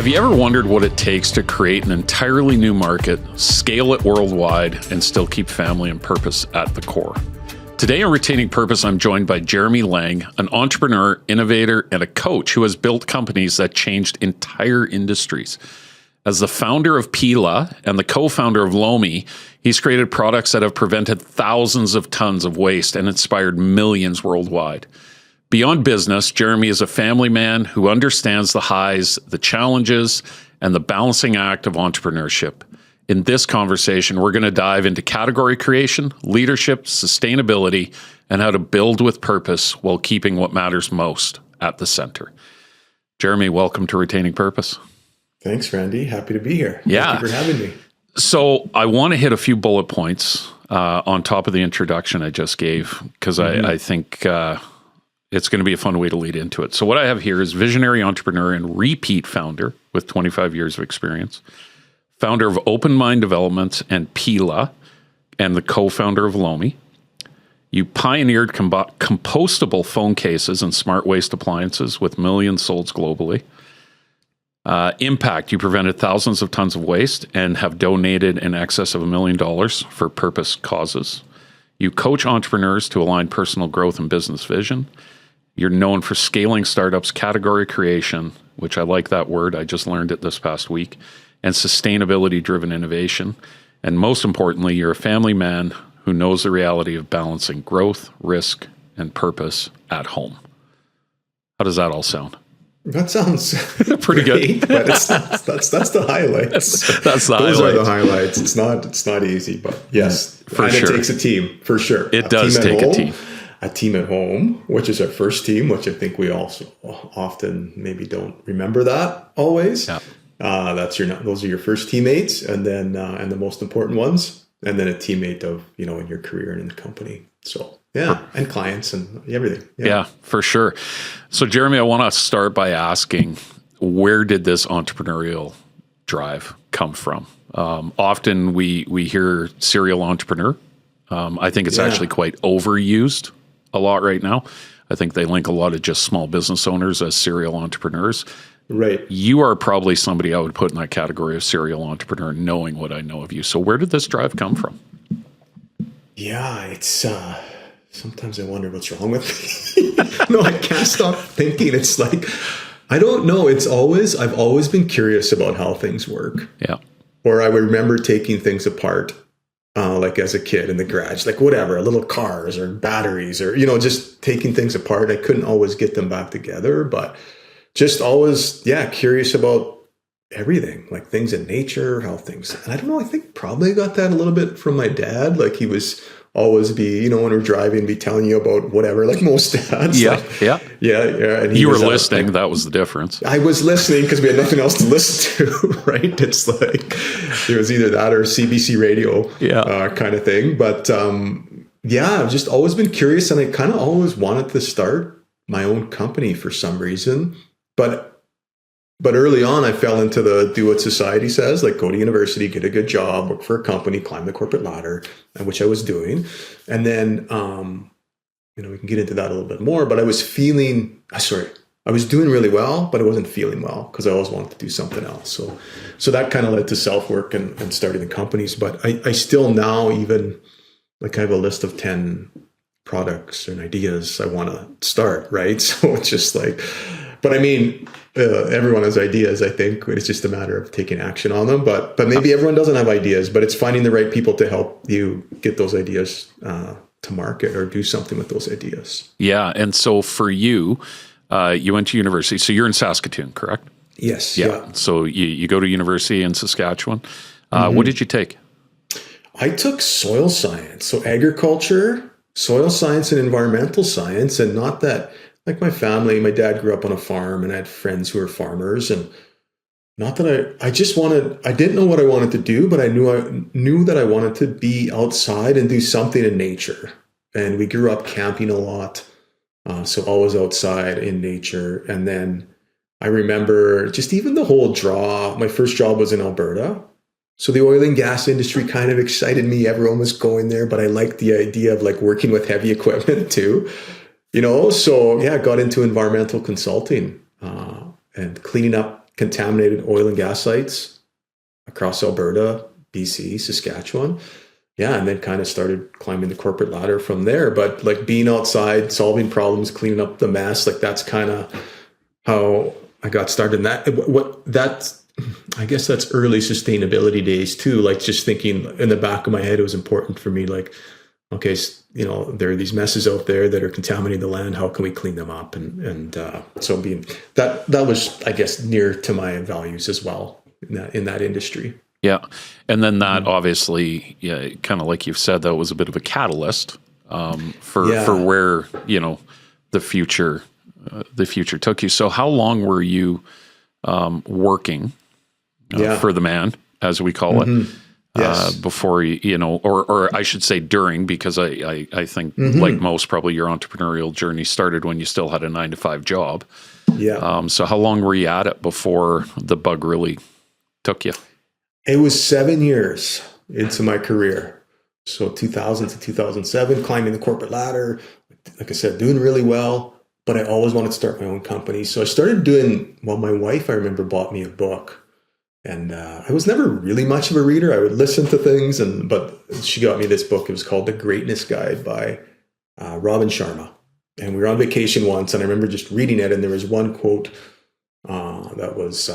Have you ever wondered what it takes to create an entirely new market, scale it worldwide, and still keep family and purpose at the core? Today on Retaining Purpose, I'm joined by Jeremy Lang, an entrepreneur, innovator, and a coach who has built companies that changed entire industries. As the founder of Pela and the co-founder of Lomi, he's created products that have prevented thousands of tons of waste and inspired millions worldwide. Beyond business, Jeremy is a family man who understands the highs, the challenges, and the balancing act of entrepreneurship. In this conversation, we're going to dive into category creation, leadership, sustainability, and how to build with purpose while keeping what matters most at the center. Jeremy, welcome to Retaining Purpose. Thanks, Randy. Happy to be here. Yeah. Thank you for having me. So I want to hit a few bullet points on top of the introduction I just gave, because I think it's going to be a fun way to lead into it. So what I have here is visionary entrepreneur and repeat founder with 25 years of experience, founder of Open Mind Development and Pela, and the co-founder of Lomi. You pioneered compostable phone cases and smart waste appliances with millions sold globally. Impact, you prevented thousands of tons of waste and have donated in excess of $1 million for purpose causes. You coach entrepreneurs to align personal growth and business vision. You're known for scaling startups, category creation, which I like that word. I just learned it this past week, and sustainability-driven innovation. And most importantly, you're a family man who knows the reality of balancing growth, risk, and purpose at home. How does that all sound? That sounds pretty great, good. But that's the highlights. That's the Those highlights. are the highlights. It's not easy, but yes, For and sure. it takes a team for sure. It does take a team. A team at home, which is our first team, which I think we also often maybe don't remember that always. Yeah. Those are your first teammates, and then and the most important ones, and then a teammate of in your career and in the company. So yeah, and clients and everything. Yeah, for sure. So Jeremy, I want to start by asking, where did this entrepreneurial drive come from? Often we hear serial entrepreneur. I think it's actually quite overused a lot right now. I think they link a lot of just small business owners as serial entrepreneurs. Right. You are probably somebody I would put in that category of serial entrepreneur, knowing what I know of you. So where did this drive come from? Yeah, it's sometimes I wonder what's wrong with me. No, I can't stop thinking. It's like, I don't know. I've always been curious about how things work. Yeah. Or I remember taking things apart, like as a kid in the garage, like whatever, little cars or batteries or, just taking things apart. I couldn't always get them back together, but just always, curious about everything, like things in nature, how things, and I don't know, I think probably got that a little bit from my dad. Like he was always when we're driving, be telling you about whatever, like most dads. Yeah. Like, Yeah. Yeah. And You were listening. That was the difference. I was listening because we had nothing else to listen to, right? It's like, it was either that or CBC radio kind of thing. But I've just always been curious, and I kind of always wanted to start my own company for some reason. But early on, I fell into the do what society says, like go to university, get a good job, work for a company, climb the corporate ladder, which I was doing. And then, we can get into that a little bit more, but I was I was doing really well, but I wasn't feeling well because I always wanted to do something else. So that kind of led to self-work and starting the companies. But I still now even, like I have a list of 10 products and ideas I want to start, right? So it's just like, but I mean, everyone has ideas, I think. It's just a matter of taking action on them. But maybe everyone doesn't have ideas, but it's finding the right people to help you get those ideas to market or do something with those ideas. Yeah. And so for you, you went to university. So you're in Saskatoon, correct? Yes. Yeah. So you go to university in Saskatchewan. What did you take? I took soil science. So agriculture, soil science, and environmental science. And not that, like my family, my dad grew up on a farm and I had friends who were farmers, and not that I didn't know what I wanted to do, but I knew that I wanted to be outside and do something in nature. And we grew up camping a lot. So always outside in nature. And then I remember just even the whole draw. My first job was in Alberta. So the oil and gas industry kind of excited me. Everyone was going there, but I liked the idea of like working with heavy equipment too. So I got into environmental consulting and cleaning up contaminated oil and gas sites across Alberta, BC, Saskatchewan. Yeah, and then kind of started climbing the corporate ladder from there. But like being outside, solving problems, cleaning up the mess, like that's kind of how I got started in that. I guess that's early sustainability days too. Like just thinking in the back of my head, it was important for me. Like, okay, you know, there are these messes out there that are contaminating the land. How can we clean them up? And so being that was, I guess, near to my values as well in that industry. Yeah. And then that obviously, kind of like you've said, that was a bit of a catalyst for where, you know, the future took you. So how long were you working for the man, as we call it, before you know, or I should say during, because I think like most, probably your entrepreneurial journey started when you still had a 9-to-5 job. Yeah. So how long were you at it before the bug really took you? It was 7 years into my career. So 2000 to 2007, climbing the corporate ladder, like I said, doing really well, but I always wanted to start my own company. So I started doing, well, my wife, I remember, bought me a book, and I was never really much of a reader. I would listen to things, but she got me this book. It was called The Greatness Guide by Robin Sharma. And we were on vacation once, and I remember just reading it, and there was one quote that was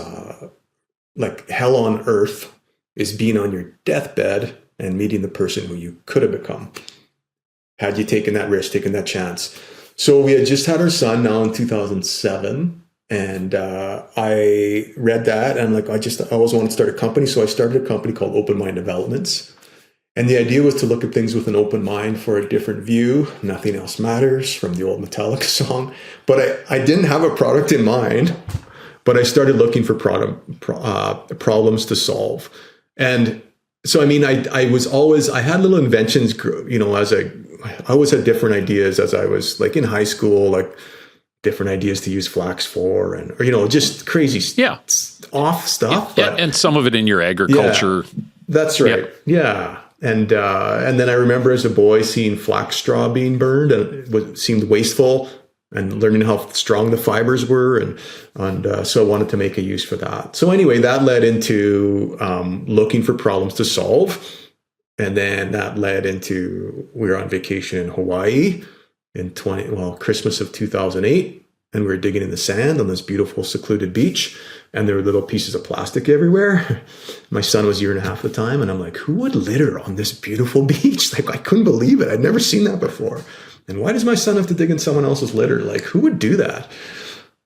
like, hell on earth is being on your deathbed and meeting the person who you could have become had you taken that risk, taken that chance. So we had just had our son now in 2007, and I read that, and I'm like, I always wanted to start a company. So I started a company called Open Mind Developments. And the idea was to look at things with an open mind for a different view. Nothing else matters, from the old Metallica song. But I didn't have a product in mind, but I started looking for problems to solve. And so, I mean, I had little inventions, you know, I always had different ideas as I was like in high school, like different ideas to use flax for, or, you know, just crazy off stuff. Yeah, and some of it in your agriculture. Yeah, that's right. Yeah. And then I remember as a boy seeing flax straw being burned, and it seemed wasteful, and learning how strong the fibers were. And so I wanted to make a use for that. So anyway, that led into looking for problems to solve. And then that led into, we were on vacation in Hawaii in Christmas of 2008. And we were digging in the sand on this beautiful secluded beach. And there were little pieces of plastic everywhere. My son was a year and a half at the time. And I'm like, who would litter on this beautiful beach? Like, I couldn't believe it. I'd never seen that before. And why does my son have to dig in someone else's litter? Like, who would do that?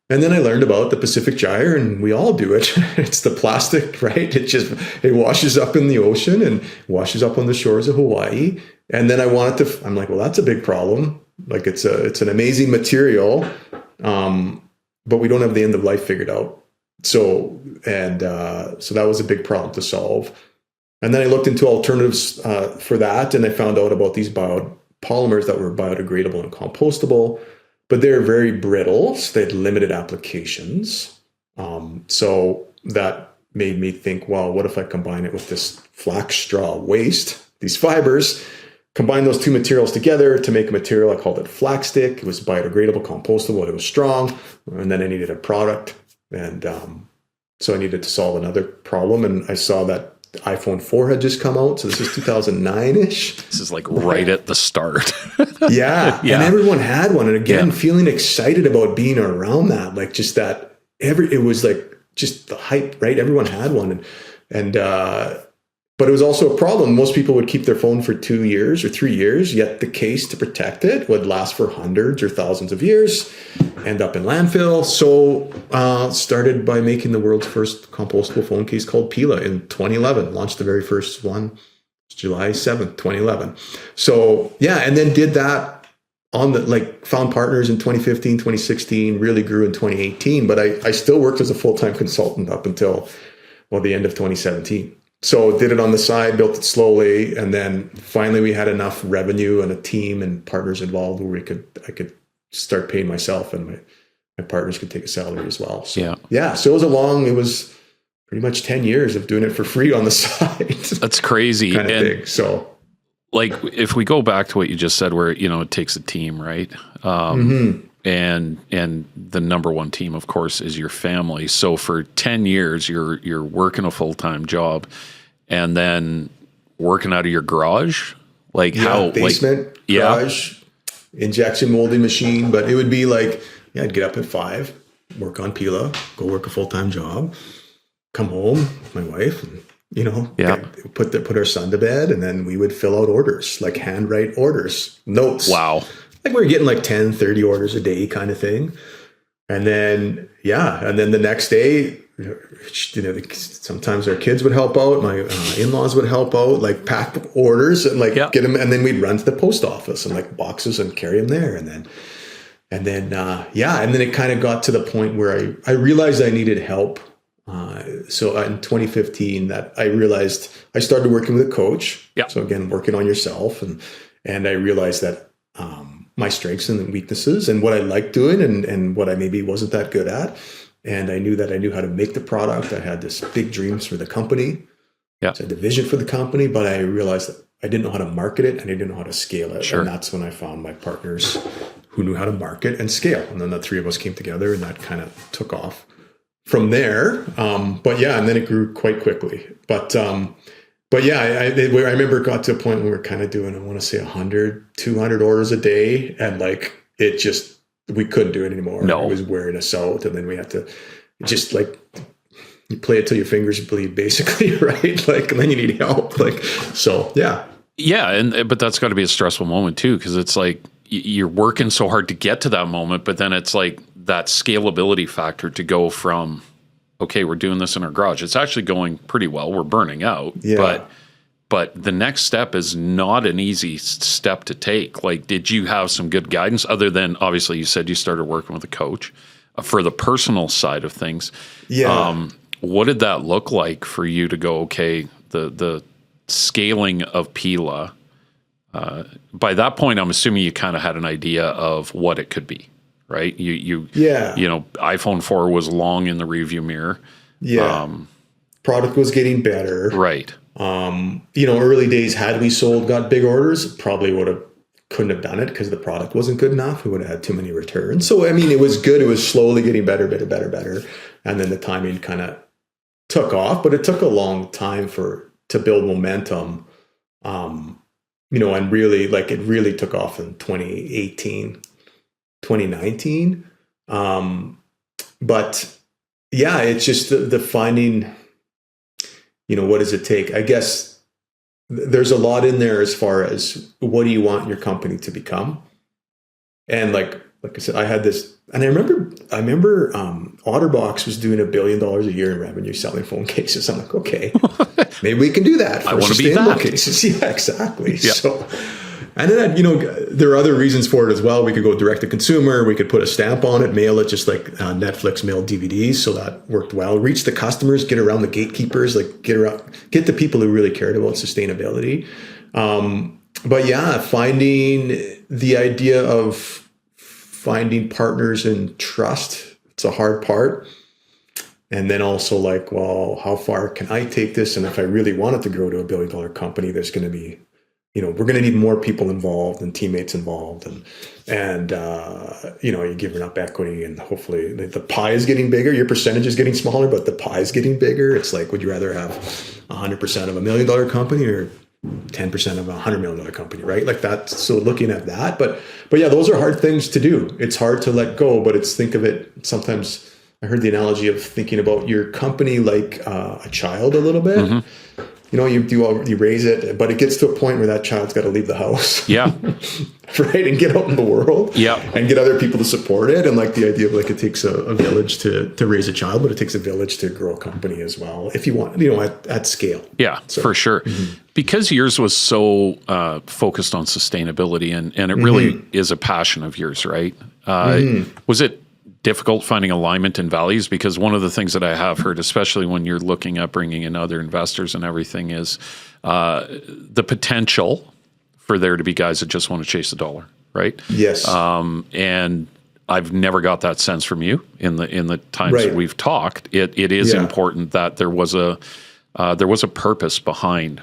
And then I learned about the Pacific Gyre, and we all do it. It's the plastic, right? It washes up in the ocean and washes up on the shores of Hawaii. And then I'm like, well, that's a big problem. Like, it's an amazing material, but we don't have the end of life figured out. So that was a big problem to solve. And then I looked into alternatives for that, and I found out about these polymers that were biodegradable and compostable, but they're very brittle, so they had limited applications. So that made me think, well, what if I combine it with this flax straw waste, these fibers, combine those two materials together to make a material. I called it flax stick. It was biodegradable, compostable, it was strong. And then I needed a product. And so I needed to solve another problem. And I saw that the iPhone 4 had just come out. So this is 2009-ish. This is like right at the start. Yeah. And everyone had one. And again, feeling excited about being around that, like just that it was like just the hype, right? Everyone had one. But it was also a problem. Most people would keep their phone for 2 years or 3 years, yet the case to protect it would last for hundreds or thousands of years, end up in landfill. So started by making the world's first compostable phone case called Pela in 2011. Launched the very first one July 7th, 2011. So and then did that found partners in 2015, 2016, really grew in 2018. But I still worked as a full-time consultant up until, the end of 2017. So did it on the side, built it slowly, and then finally we had enough revenue and a team and partners involved where I could start paying myself, and my partners could take a salary as well. So, so it was pretty much 10 years of doing it for free on the side. That's crazy. Kind of thing. So, like, if we go back to what you just said, where, it takes a team, right? and the number one team, of course, is your family. So for 10 years, you're working a full-time job and then working out of your garage. Like how basement, garage, injection molding machine. But it would be like, I'd get up at 5, work on Pela, go work a full-time job, come home with my wife, and, put our son to bed, and then we would fill out orders, like handwrite orders, notes. Wow. Like we were getting like 10, 30 orders a day kind of thing. And then, the next day, sometimes our kids would help out. My in-laws would help out, like pack orders and get them. And then we'd run to the post office and like boxes and carry them there. And then it kind of got to the point where I realized I needed help. So in 2015 that I realized I started working with a coach. Yeah. So again, working on yourself. And I realized that, my strengths and weaknesses and what I liked doing and what I maybe wasn't that good at. And I knew that I knew how to make the product. I had this big dreams for the company. Yeah. So I had the vision for the company, but I realized that I didn't know how to market it and I didn't know how to scale it. Sure. And that's when I found my partners who knew how to market and scale. And then the three of us came together and that kind of took off from there. And then it grew quite quickly. I remember it got to a point when we were kind of doing, I want to say 100, 200 orders a day. And like, we couldn't do it anymore. No. It was wearing us out. And then we had to just like, you play it till your fingers bleed basically, right? Like, and then you need help. Like, so, yeah. Yeah. But that's got to be a stressful moment too. Cause it's like, you're working so hard to get to that moment, but then it's like that scalability factor to go from, okay, we're doing this in our garage. It's actually going pretty well. We're burning out, but the next step is not an easy step to take. Like, did you have some good guidance other than obviously you said you started working with a coach for the personal side of things? Yeah. What did that look like for you to go, okay, the scaling of Pela, by that point, I'm assuming you kind of had an idea of what it could be. Right. iPhone 4 was long in the rearview mirror. Yeah. Product was getting better. Right. Early days, had we got big orders, probably couldn't have done it because the product wasn't good enough. We would have had too many returns. So, it was good. It was slowly getting better. And then the timing kind of took off, but it took a long time to build momentum. And really, like, it really took off in 2018. 2019. It's just the finding, what does it take? I guess there's a lot in there as far as what do you want your company to become? And like I said, I had this, and I remember OtterBox was doing $1 billion a year in revenue selling phone cases. I'm like, okay, maybe we can do that. I want to be that. Cases. Yeah, exactly. Yeah. So, and then, there are other reasons for it as well. We could go direct to consumer. We could put a stamp on it, mail it just like Netflix mailed DVDs. So that worked well. Reach the customers, get around the gatekeepers, like get the people who really cared about sustainability. Finding the idea of finding partners and trust, it's a hard part. And then also like, well, how far can I take this? And if I really want it to grow to $1 billion company, there's going to be, we're going to need more people involved and teammates involved, and you're giving up equity, and hopefully the pie is getting bigger. Your percentage is getting smaller, but the pie is getting bigger. It's like, would you rather have 100% of $1 million company or 10% of a $100 million company, right? Like that. So looking at that, but those are hard things to do. It's hard to let go, but think of it. Sometimes I heard the analogy of thinking about your company like a child a little bit. Mm-hmm. You raise it, but it gets to a point where that child's got to leave the house. Yeah. Right. And get out in the world. Yeah. And get other people to support it. And like the idea of like, it takes a village to raise a child, but it takes a village to grow a company as well. If you want, at scale. Yeah, so, for sure. Mm-hmm. Because yours was so focused on sustainability and it really is a passion of yours, right? Was it difficult finding alignment in values? Because one of the things that I have heard, especially when you're looking at bringing in other investors and everything, is the potential for there to be guys that just want to chase the dollar, right? Yes. And I've never got that sense from you in the times that we've talked. It is important that there was a purpose behind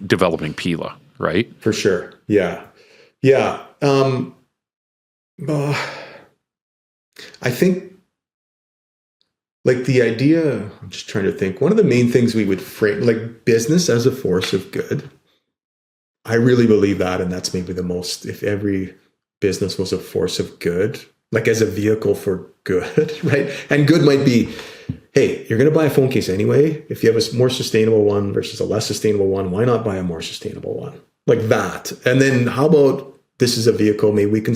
developing Pela, right? For sure. Yeah. Yeah. I think like the idea, I'm just trying to think, one of the main things we would frame, like business as a force of good. I really believe that. And that's maybe the most, if every business was a force of good, like as a vehicle for good, right? And good might be, hey, you're going to buy a phone case anyway. If you have a more sustainable one versus a less sustainable one, why not buy a more sustainable one? Like that. And then how about this is a vehicle, maybe we can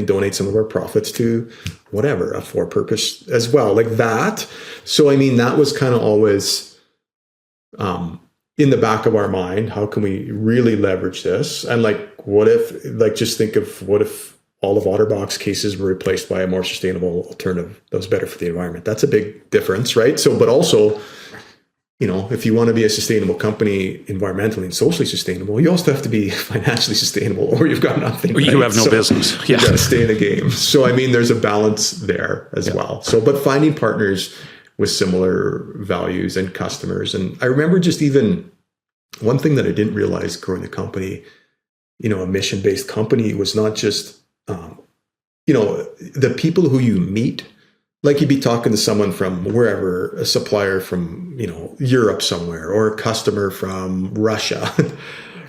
donate some of our profits to whatever, a for purpose as well, like that. So, I mean, that was kind of always in the back of our mind. How can we really leverage this? And like, what if, like, just think of what if all of OtterBox cases were replaced by a more sustainable alternative that was better for the environment? That's a big difference, right? So, but also, you know, if you want to be a sustainable company, environmentally and socially sustainable, you also have to be financially sustainable, or you've got nothing. Or you have no business. Yeah. You got to stay in the game. So, I mean, there's a balance there as well. So, but finding partners with similar values and customers. And I remember just even one thing that I didn't realize growing the company, you know, a mission-based company was not just, you know, the people who you meet. Like you'd be talking to someone from wherever, a supplier from, you know, Europe somewhere, or a customer from Russia,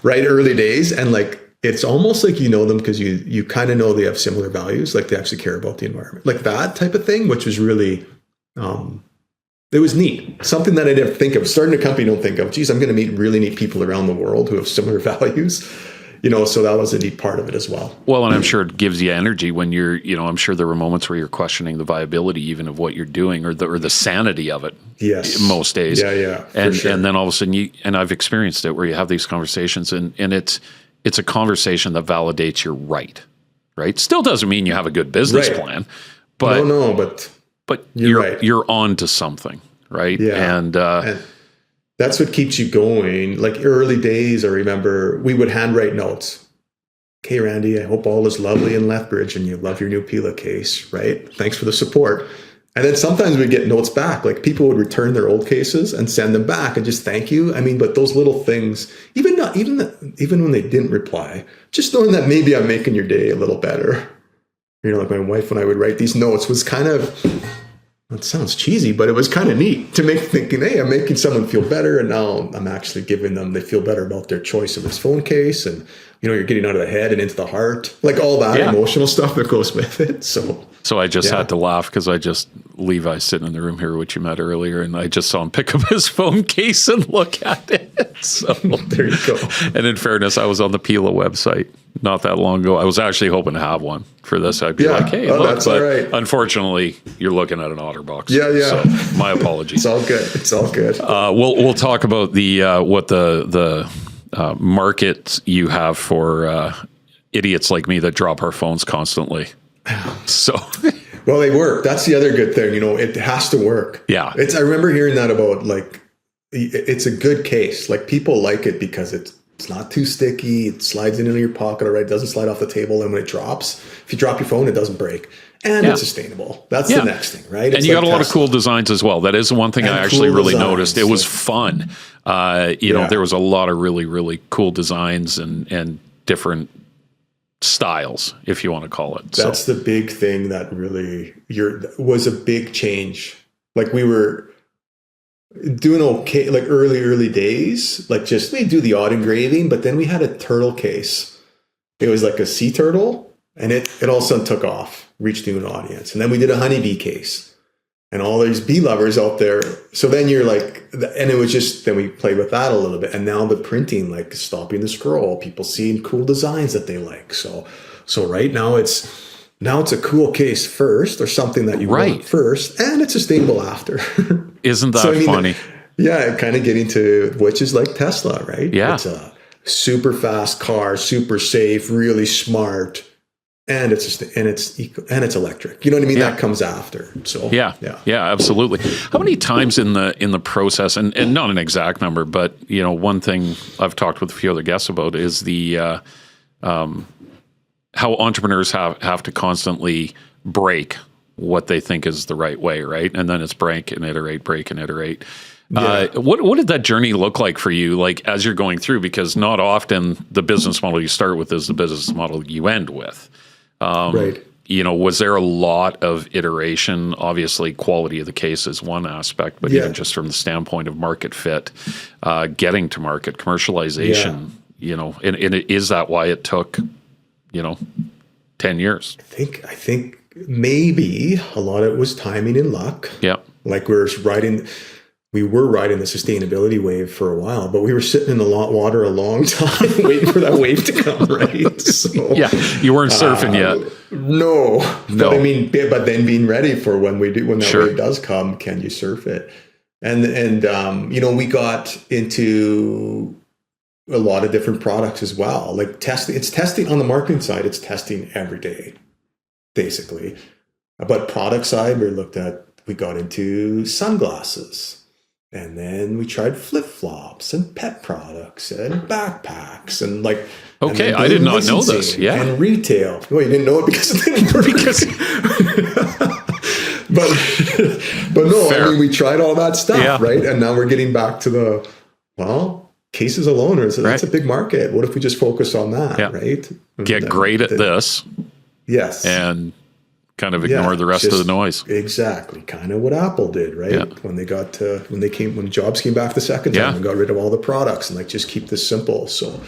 right? Early days. And like, it's almost like you know them because you kind of know they have similar values, like they actually care about the environment, like that type of thing, which was really, it was neat. Something that I didn't think of. Starting a company, don't think of, geez, I'm going to meet really neat people around the world who have similar values. You know, so that was a neat part of it as well. Well, and I'm sure it gives you energy when you're, you know, I'm sure there were moments where you're questioning the viability even of what you're doing, or the sanity of it. Yes. Most days. Yeah. And sure. and then all of a sudden and I've experienced it where you have these conversations and it's a conversation that validates you're right. Still doesn't mean you have a good business plan, but but you're right. You're on to something, right? Yeah. And that's what keeps you going. Like early days, I remember we would handwrite notes. Okay, Randy, I hope all is lovely in Lethbridge and you love your new Pela case, right? Thanks for the support. And then sometimes we'd get notes back. Like people would return their old cases and send them back and just thank you. I mean, but those little things, even when they didn't reply, just knowing that maybe I'm making your day a little better. You know, like my wife, when I would write these notes, was kind of, it sounds cheesy, but it was kind of neat to make thinking, hey, I'm making someone feel better. And now I'm actually giving them, they feel better about their choice of this phone case. And, you know, you're getting out of the head and into the heart, like all that emotional stuff that goes with it. So I just had to laugh because Levi's sitting in the room here, which you met earlier, and I just saw him pick up his phone case and look at it. So there you go. And in fairness, I was on the Pela website not that long ago. I was actually hoping to have one for this. I'd be like, hey, look, that's all right. Unfortunately, you're looking at an OtterBox. Yeah. So my apologies. It's all good. We'll talk about the what the market you have for idiots like me that drop our phones constantly. So, well, they work. That's the other good thing. You know, it has to work. Yeah. I remember hearing that about, like, it's a good case. Like people like it because it's not too sticky. It slides into your pocket, all right? It doesn't slide off the table. And when it drops, if you drop your phone, it doesn't break. And it's sustainable. That's the next thing, right? And you got a lot of cool designs as well. That is one thing I actually really noticed. It was fun. You know, there was a lot of really, really cool designs and different styles, if you want to call it. That's the big thing that really was a big change. Like we were doing okay, like early days, like just we do the odd engraving, but then we had a turtle case. It was like a sea turtle, and it all of a sudden took off, reached to an audience. And then we did a honeybee case, and all these bee lovers out there. So then you're like, and it was just, then we played with that a little bit. And now the printing, like stopping the scroll, people seeing cool designs that they like. So right now it's a cool case first, or something that you want first, and it's sustainable after. Isn't that funny? Kind of getting to, which is like Tesla, right? Yeah. It's a super fast car, super safe, really smart. And it's electric. You know what I mean? That comes after. So yeah, absolutely. How many times in the process, and not an exact number, but you know, one thing I've talked with a few other guests about is the how entrepreneurs have to constantly break what they think is the right way, right? And then it's break and iterate. Yeah. What did that journey look like for you, like as you're going through? Because not often the business model you start with is the business model you end with. Right. was there a lot of iteration? Obviously, quality of the case is one aspect, but even just from the standpoint of market fit, getting to market, commercialization, and is that why it took, 10 years? I think maybe a lot of it was timing and luck. Yeah. Like we were riding the sustainability wave for a while, but we were sitting in the water a long time waiting for that wave to come, right? So, yeah, you weren't surfing yet. No. But then being ready for when that wave does come, can you surf it? And we got into a lot of different products as well. Like testing, it's testing on the marketing side, it's testing every day, basically. But product side, we got into sunglasses. And then we tried flip-flops and pet products and backpacks and okay, I did not know this. Yeah. And retail. Well, you didn't know it because it didn't work. but no, Fair. we tried all that stuff, right? And now we're getting back to cases alone, that's a big market. What if we just focus on that, right? Get great at this. Yes. And kind of ignore the rest of the noise. Exactly. Kind of what Apple did, right? Yeah. When Jobs came back the second time and got rid of all the products and just keep this simple. So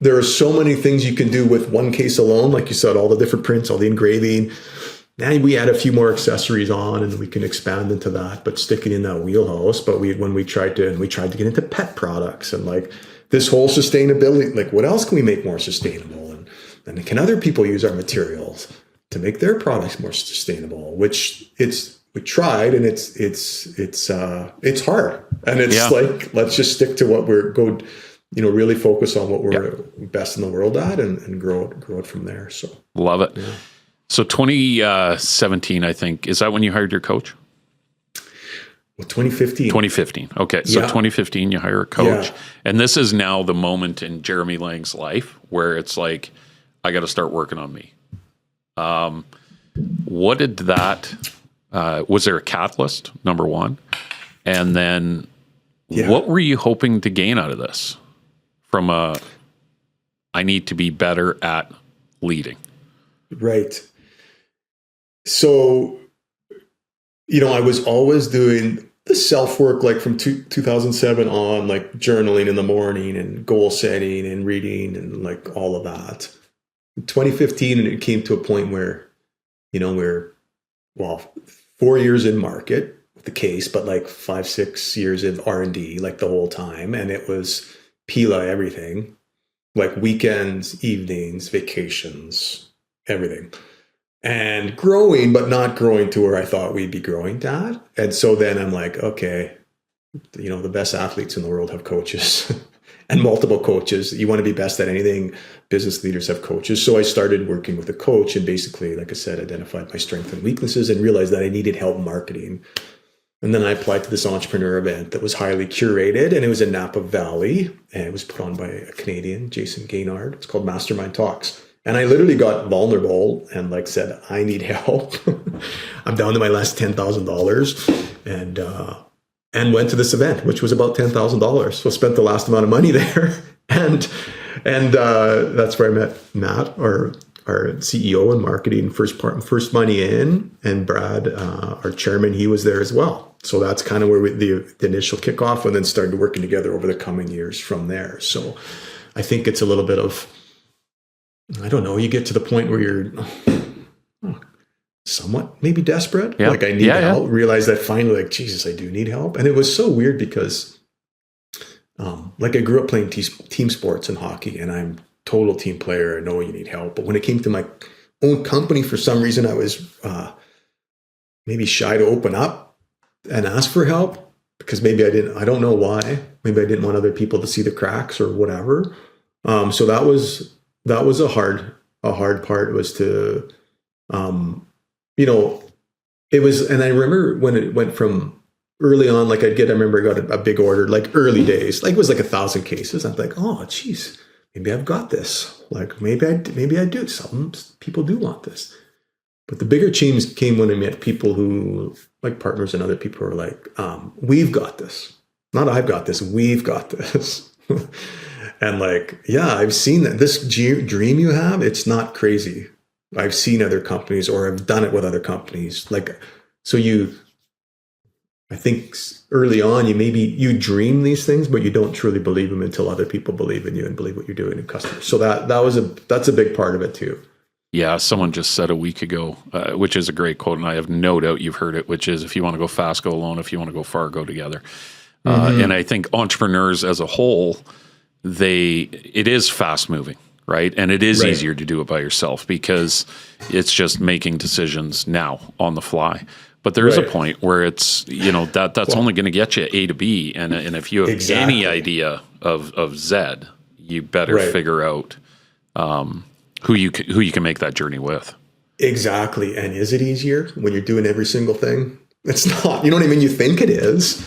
there are so many things you can do with one case alone. Like you said, all the different prints, all the engraving. Now we add a few more accessories on and we can expand into that, but sticking in that wheelhouse. But we tried to get into pet products and this whole sustainability, what else can we make more sustainable? And can other people use our materials to make their products more sustainable? Which we tried, and it's hard, and it's let's just stick to what really focus on what we're best in the world at, and grow it from there. So love it. Yeah. So 2017, I think, is that when you hired your coach? Well, 2015. 2015. Okay. So 2015, you hire a coach, and this is now the moment in Jeremy Lang's life where it's like, I got to start working on me. What did that, was there a catalyst, number one? And then what were you hoping to gain out of this from I need to be better at leading? Right. So, I was always doing the self-work, from 2007 on, journaling in the morning and goal setting and reading and all of that. 2015, and it came to a point where, we're 4 years in market with the case, but 5-6 years in R&D, the whole time. And it was Pela everything, weekends, evenings, vacations, everything. And growing, but not growing to where I thought we'd be growing at. And so then I'm okay, the best athletes in the world have coaches. And multiple coaches. You want to be best at anything. Business leaders have coaches. So I started working with a coach and basically, like I said, identified my strengths and weaknesses and realized that I needed help marketing. And then I applied to this entrepreneur event that was highly curated, and it was in Napa Valley, and it was put on by a Canadian, Jason Gaynard. It's called Mastermind Talks. And I literally got vulnerable and said, I need help. I'm down to my last $10,000 and went to this event, which was about $10,000. So spent the last amount of money there. And that's where I met Matt, our CEO and marketing, first money in, and Brad, our chairman, he was there as well. So that's kind of where the initial kickoff, and then started working together over the coming years from there. So I think it's a little bit of, I don't know, you get to the point where you're somewhat maybe desperate. I need help. Realize that finally, Jesus, I do need help. And it was so weird because I grew up playing team sports and hockey, and I'm total team player. I know you need help. But when it came to my own company, for some reason, I was maybe shy to open up and ask for help because maybe I don't know why. Maybe I didn't want other people to see the cracks or whatever. So that was a hard part, was to, it was, and I remember when it went from early on, I remember I got a big order, early days, it was 1,000 cases. I'm oh, geez, maybe I've got this. Maybe I do. Some people do want this. But the bigger change came when I met people who, partners and other people, were we've got this. Not I've got this, we've got this. And like, yeah, I've seen that this dream you have, it's not crazy. I've seen other companies, or I've done it with other companies. Like, so I think early on, you dream these things, but you don't truly believe them until other people believe in you and believe what you're doing in customers. So that's a big part of it too. Yeah, someone just said a week ago, which is a great quote, and I have no doubt you've heard it, which is, if you want to go fast, go alone. If you want to go far, go together. And I think entrepreneurs as a whole, it is fast moving, right? And it is easier to do it by yourself because it's just making decisions now on the fly. But there is a point where it's, that's only going to get you A to B. And if you have any idea of Z, you better figure out who you can make that journey with. Exactly. And is it easier when you're doing every single thing? It's not. You know what I mean? You think it is.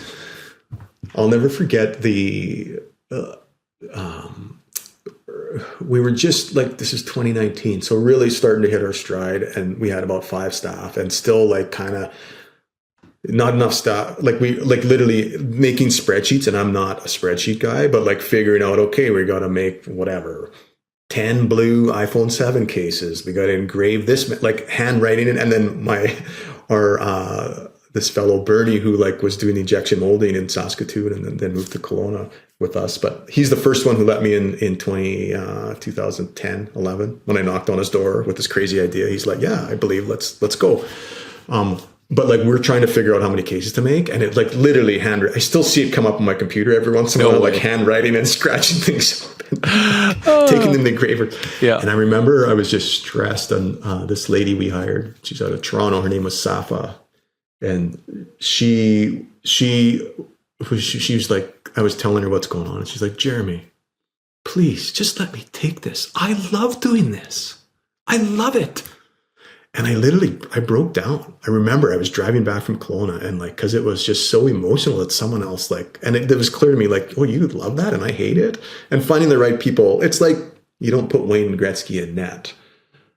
I'll never forget we were just like, this is 2019. So really starting to hit our stride, and we had about 5 staff and still like kind of not enough staff. Like we literally making spreadsheets, and I'm not a spreadsheet guy, but like figuring out, okay, we got to make whatever 10 blue iPhone 7 cases. We got to engrave this, like handwriting it. And then this fellow Bernie, who like was doing the injection molding in Saskatoon and then moved to Kelowna with us. But he's the first one who let me in 2010, 11, when I knocked on his door with this crazy idea. He's like, yeah, I believe, let's go. But like, we're trying to figure out how many cases to make. And it like literally I still see it come up on my computer every once in a while, like handwriting and scratching things up and taking them to the engraver. Yeah. And I remember I was just stressed on this lady we hired. She's out of Toronto. Her name was Safa. And she was like, I was telling her what's going on. And she's like, Jeremy, please just let me take this. I love doing this. I love it. And I broke down. I remember I was driving back from Kelowna, and like, cause it was just so emotional that someone else and it was clear to me like, oh, you love that and I hate it. And finding the right people, it's like, you don't put Wayne Gretzky in net.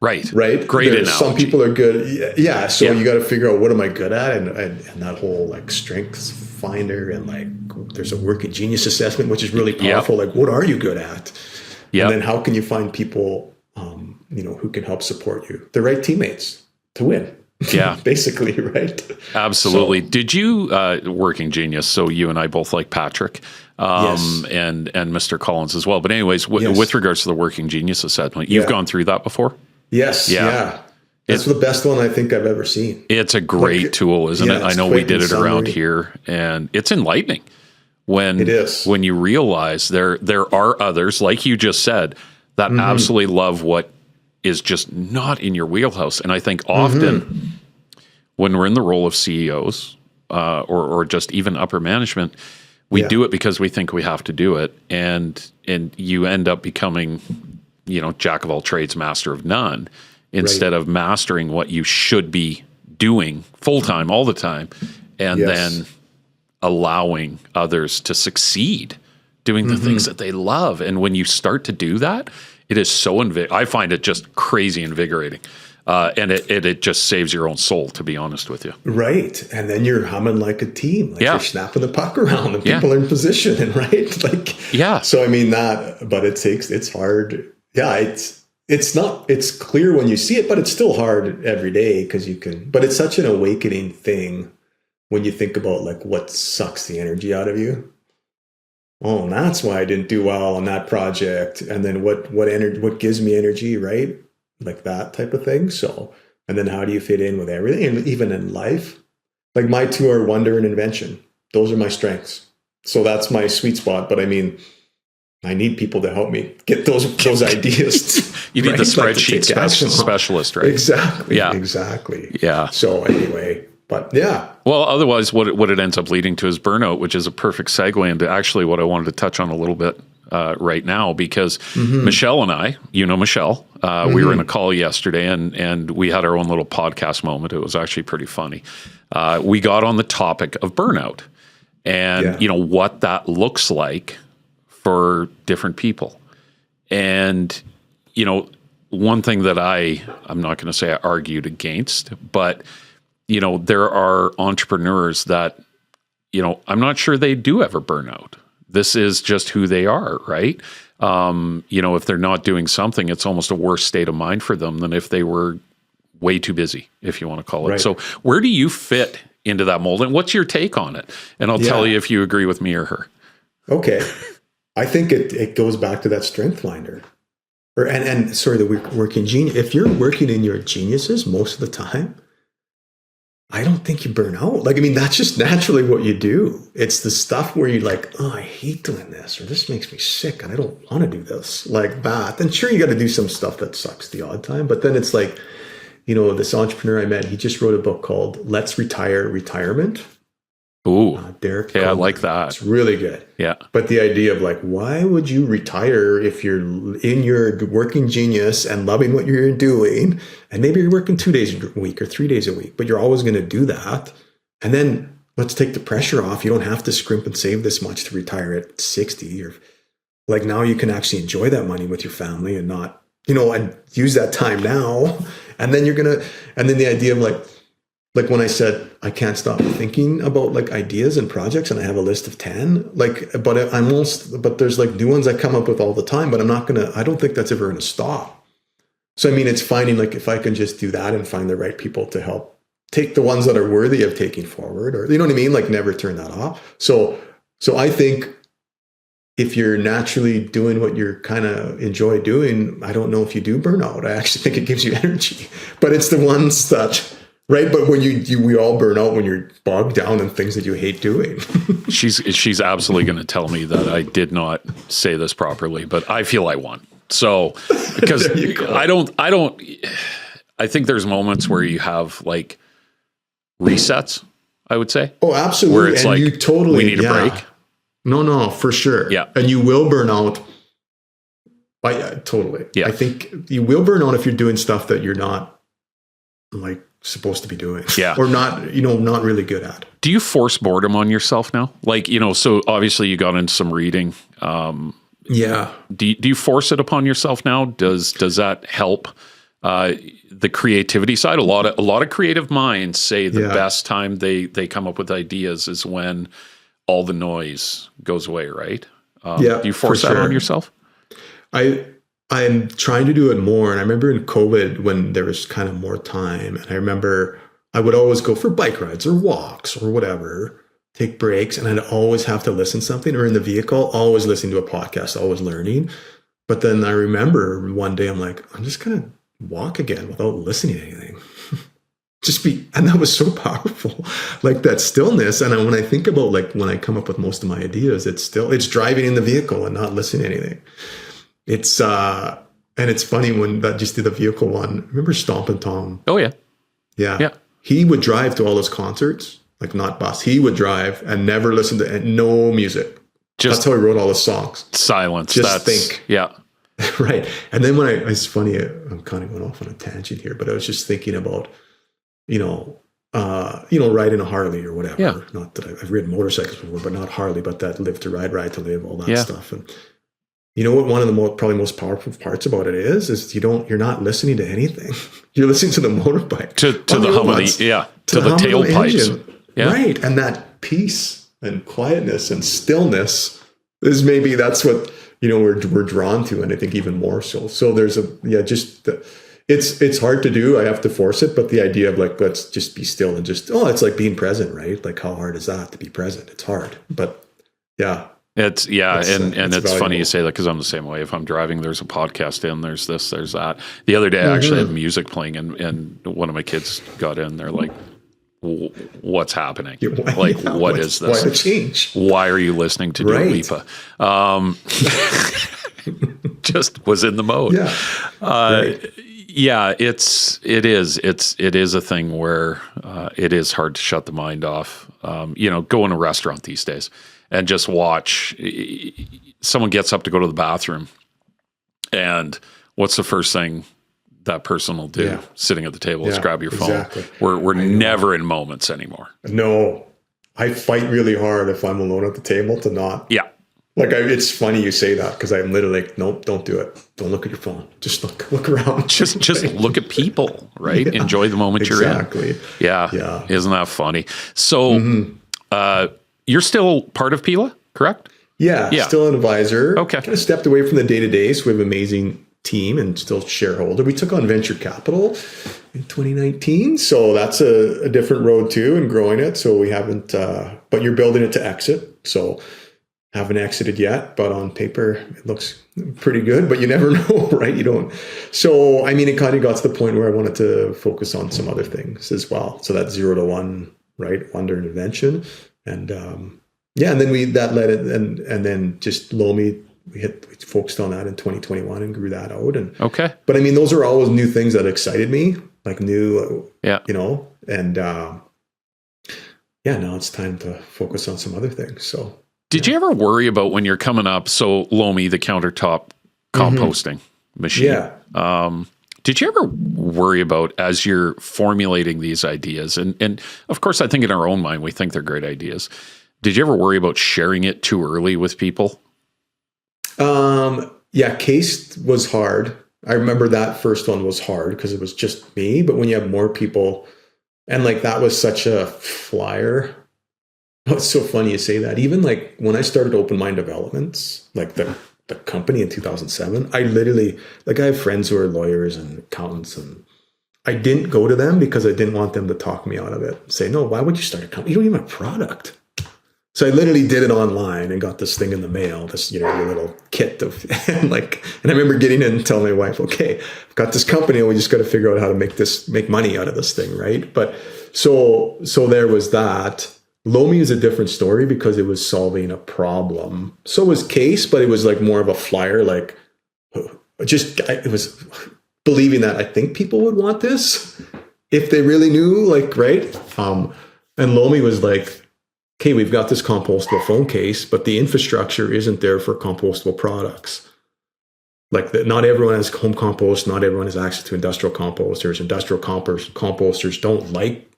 Right. Great analogy. Some people are good. Yeah. So you got to figure out, what am I good at? And that whole like strengths finder, and like, there's a working genius assessment, which is really powerful. Like, what are you good at? Yeah. And then how can you find people, who can help support you, the right teammates to win? Yeah. Basically. Right. Absolutely. So, did you, working genius. So you and I both like Patrick, yes. and Mr. Collins as well. But anyways, with regards to the working genius assessment, you've gone through that before? Yes. Yeah. It's the best one I think I've ever seen. It's a great tool, isn't it? I know we did it around here, and it's enlightening when you realize there are others, like you just said, that absolutely love what is just not in your wheelhouse. And I think often when we're in the role of CEOs or just even upper management, we do it because we think we have to do it, and you end up becoming, jack of all trades, master of none, instead of mastering what you should be doing full time all the time, and then allowing others to succeed doing the things that they love. And when you start to do that, it is so I find it just crazy invigorating. And it just saves your own soul, to be honest with you. Right. And then you're humming like a team. Like you're snapping the puck around and people are in position, and right? Like, so I mean but it's hard. Yeah, it's clear when you see it, but it's still hard every day but it's such an awakening thing when you think about like what sucks the energy out of you. Oh, and that's why I didn't do well on that project. And then what gives me energy, right? Like that type of thing. So, and then how do you fit in with everything? And even in life, like my two are wonder and invention. Those are my strengths. So that's my sweet spot. But I mean, I need people to help me get those ideas. You need the spreadsheet specialist, right? Exactly. Yeah. Exactly. Yeah. So anyway, but yeah. Well, otherwise what it ends up leading to is burnout, which is a perfect segue into actually what I wanted to touch on a little bit right now, because Michelle and I, Michelle, we were in a call yesterday, and we had our own little podcast moment. It was actually pretty funny. We got on the topic of burnout and, what that looks like for different people. And, one thing that I'm not going to say I argued against, but, there are entrepreneurs that, I'm not sure they do ever burn out. This is just who they are, right? If they're not doing something, it's almost a worse state of mind for them than if they were way too busy, if you want to call it. Right. So where do you fit into that mold, and what's your take on it? And I'll tell you if you agree with me or her. Okay. I think it goes back to that strength finder. The working genius. If you're working in your geniuses most of the time, I don't think you burn out. That's just naturally what you do. It's the stuff where you're like, oh, I hate doing this, or this makes me sick and I don't want to do this, like that. And sure, you got to do some stuff that sucks the odd time. But then it's like, this entrepreneur I met, he just wrote a book called Let's Retire Retirement. Ooh, Derek. Yeah, I like that. It's really good. Yeah. But the idea of why would you retire if you're in your working genius and loving what you're doing, and maybe you're working 2 days a week or 3 days a week, but you're always going to do that. And then let's take the pressure off. You don't have to scrimp and save this much to retire at 60, or now you can actually enjoy that money with your family and not, and use that time now. And then and then the idea of like when I said, I can't stop thinking about ideas and projects, and I have a list of 10, but there's new ones I come up with all the time, but I don't think that's ever going to stop. So, it's finding if I can just do that and find the right people to help take the ones that are worthy of taking forward, or, you know what I mean? Never turn that off. So I think if you're naturally doing what you're kind of enjoy doing, I don't know if you do burn out. I actually think it gives you energy, but it's the ones that, right. But when we all burn out when you're bogged down in things that you hate doing. She's absolutely going to tell me that I did not say this properly, but I feel I won. So, because I think there's moments where you have resets, I would say. Oh, absolutely. Where it's we need a break. No, for sure. Yeah. And you will burn out. Totally. Yeah. I think you will burn out if you're doing stuff that you're not supposed to be doing. Yeah. Or not, not really good at. Do you force boredom on yourself now? So obviously you got into some reading. Yeah. Do you force it upon yourself now? Does that help the creativity side? A lot of creative minds say the best time they come up with ideas is when all the noise goes away, right? Do you force that on yourself? I'm trying to do it more. And I remember in COVID when there was kind of more time, and I remember I would always go for bike rides or walks or whatever, take breaks, and I'd always have to listen to something, or in the vehicle, always listening to a podcast, always learning. But then I remember one day I'm like, I'm just going to walk again without listening to anything. And that was so powerful, that stillness. And when I think about when I come up with most of my ideas, it's driving in the vehicle and not listening to anything. It's and it's funny when that just did the vehicle one. Remember Stompin' Tom? Oh yeah. Yeah. He would drive to all his concerts, not bus. He would drive and never listen to no music. That's how he wrote all his songs. Silence. Think. Yeah. Right. And then it's funny, I'm kind of going off on a tangent here, but I was just thinking about, riding a Harley or whatever. Yeah. Not that I've ridden motorcycles before, but not Harley, but that live to ride to live, all that stuff. And you know what? One of the probably most powerful parts about it is you're not listening to anything. You're listening to the motorbike, to the hum of the tailpipes, right? And that peace and quietness and stillness is maybe that's what we're drawn to, and I think even more so. So there's it's hard to do. I have to force it, but the idea of let's just be still and just it's like being present, right? How hard is that to be present? It's hard, but yeah. It's it's funny you say that, because I'm the same way. If I'm driving, there's a podcast in, there's this, there's that. The other day I actually had music playing, and one of my kids got in. They're like, what's happening? What is this? Why the change? Why are you listening to Dua Lipa? Just was in the mode. Yeah, it is a thing where it is hard to shut the mind off. Go in a restaurant these days and just watch. Someone gets up to go to the bathroom, and what's the first thing that person will do sitting at the table is grab your phone. Exactly. We're never in moments anymore. No, I fight really hard if I'm alone at the table to not. Yeah. It's funny you say that, because I'm literally nope, don't do it. Don't look at your phone. Just look around. Just look at people, right? Yeah, enjoy the moment you're in. Exactly. Yeah. Isn't that funny? So you're still part of Pela, correct? Yeah, still an advisor. Okay. Kind of stepped away from the day-to-day, so we have an amazing team and still shareholder. We took on venture capital in 2019, so that's a different road too, and growing it. So we haven't, but you're building it to exit. So haven't exited yet, but on paper it looks pretty good, but you never know, right? You don't. So, I mean, it kind of got to the point where I wanted to focus on some other things as well. So that's 0 to 1, right? Wonder and invention. And, and then that led it, and then just Lomi, we focused on that in 2021 and grew that out. And okay, but I mean, those are always new things that excited me, like new, and now it's time to focus on some other things. So, did you ever worry about when you're coming up? So Lomi, the countertop composting machine. Yeah. Did you ever worry about, as you're formulating these ideas, and of course, I think in our own mind we think they're great ideas. Did you ever worry about sharing it too early with people? Case was hard. I remember that first one was hard because it was just me, but when you have more people, and like that was such a flyer. Oh, it's so funny you say that. Even like when I started Open Mind Developments, like the company in 2007, I literally, like I have friends who are lawyers and accountants, and I didn't go to them because I didn't want them to talk me out of it. Say, no, why would you start a company? You don't even have a product. So I literally did it online and got this thing in the mail, this, your little kit of, and I remember getting in and telling my wife, okay, I've got this company and we just got to figure out how to make money out of this thing. Right. But so there was that. Lomi is a different story because it was solving a problem. So was Case, but it was like more of a flyer, it was believing that I think people would want this if they really knew, right? And Lomi was like, okay, we've got this compostable phone case, but the infrastructure isn't there for compostable products. Not everyone has home compost. Not everyone has access to industrial composters. Industrial composters don't like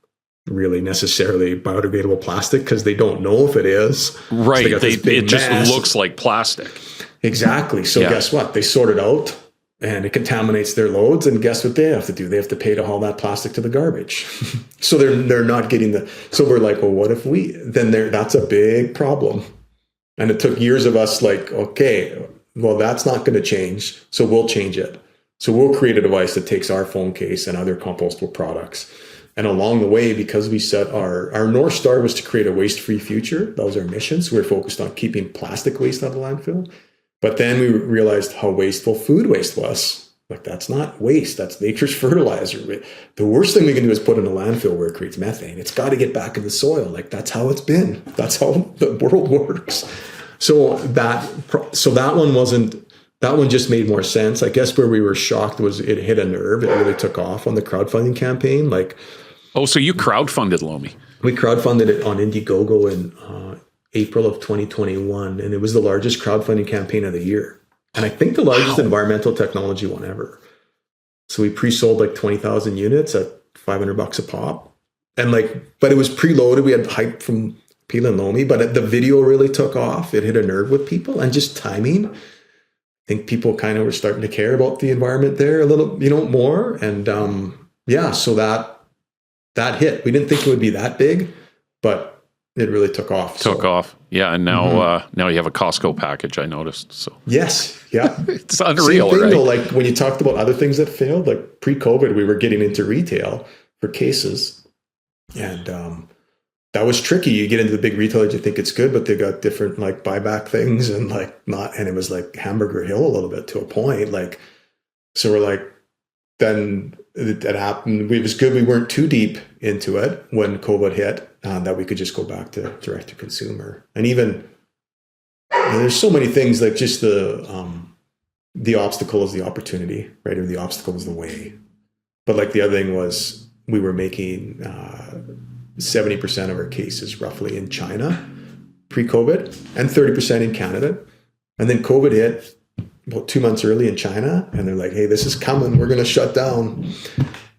really necessarily biodegradable plastic because they don't know if it is. Right. So it just looks like plastic. Exactly. So guess what? They sort it out and it contaminates their loads. And guess what they have to do? They have to pay to haul that plastic to the garbage. So they're not getting so we're like, well, what if that's a big problem. And it took years of us okay, well, that's not going to change. So we'll change it. So we'll create a device that takes our phone case and other compostable products. And along the way, because we set our North Star was to create a waste-free future. That was our mission. So we were focused on keeping plastic waste out of the landfill. But then we realized how wasteful food waste was. That's not waste. That's nature's fertilizer. The worst thing we can do is put in a landfill where it creates methane. It's got to get back in the soil. That's how it's been. That's how the world works. So that one just made more sense. I guess where we were shocked was it hit a nerve. It really took off on the crowdfunding campaign. Oh, so you crowdfunded Lomi? We crowdfunded it on Indiegogo in April of 2021, and it was the largest crowdfunding campaign of the year. And I think the largest environmental technology one ever. So we pre-sold 20,000 units at $500 a pop. And but it was preloaded. We had hype from Pela and Lomi, but the video really took off. It hit a nerve with people, and just timing. I think people kind of were starting to care about the environment there a little, more. And so that hit. We didn't think it would be that big, but it really took off. Yeah. And now, now you have a Costco package, I noticed. So yes. Yeah. It's unreal. Same thing, right? Though, when you talked about other things that failed, pre-COVID, we were getting into retail for cases. And that was tricky. You get into the big retailers, you think it's good, but they got different buyback things and and it was Hamburger Hill a little bit to a point. So we're then it happened. It was good we weren't too deep into it when COVID hit, that we could just go back to direct to consumer. And even there's so many things, just the obstacle is the opportunity, right? Or the obstacle is the way. But the other thing was we were making 70% of our cases roughly in China pre-COVID and 30% in Canada. And then COVID hit about 2 months early in China, and they're like, hey, this is coming. We're going to shut down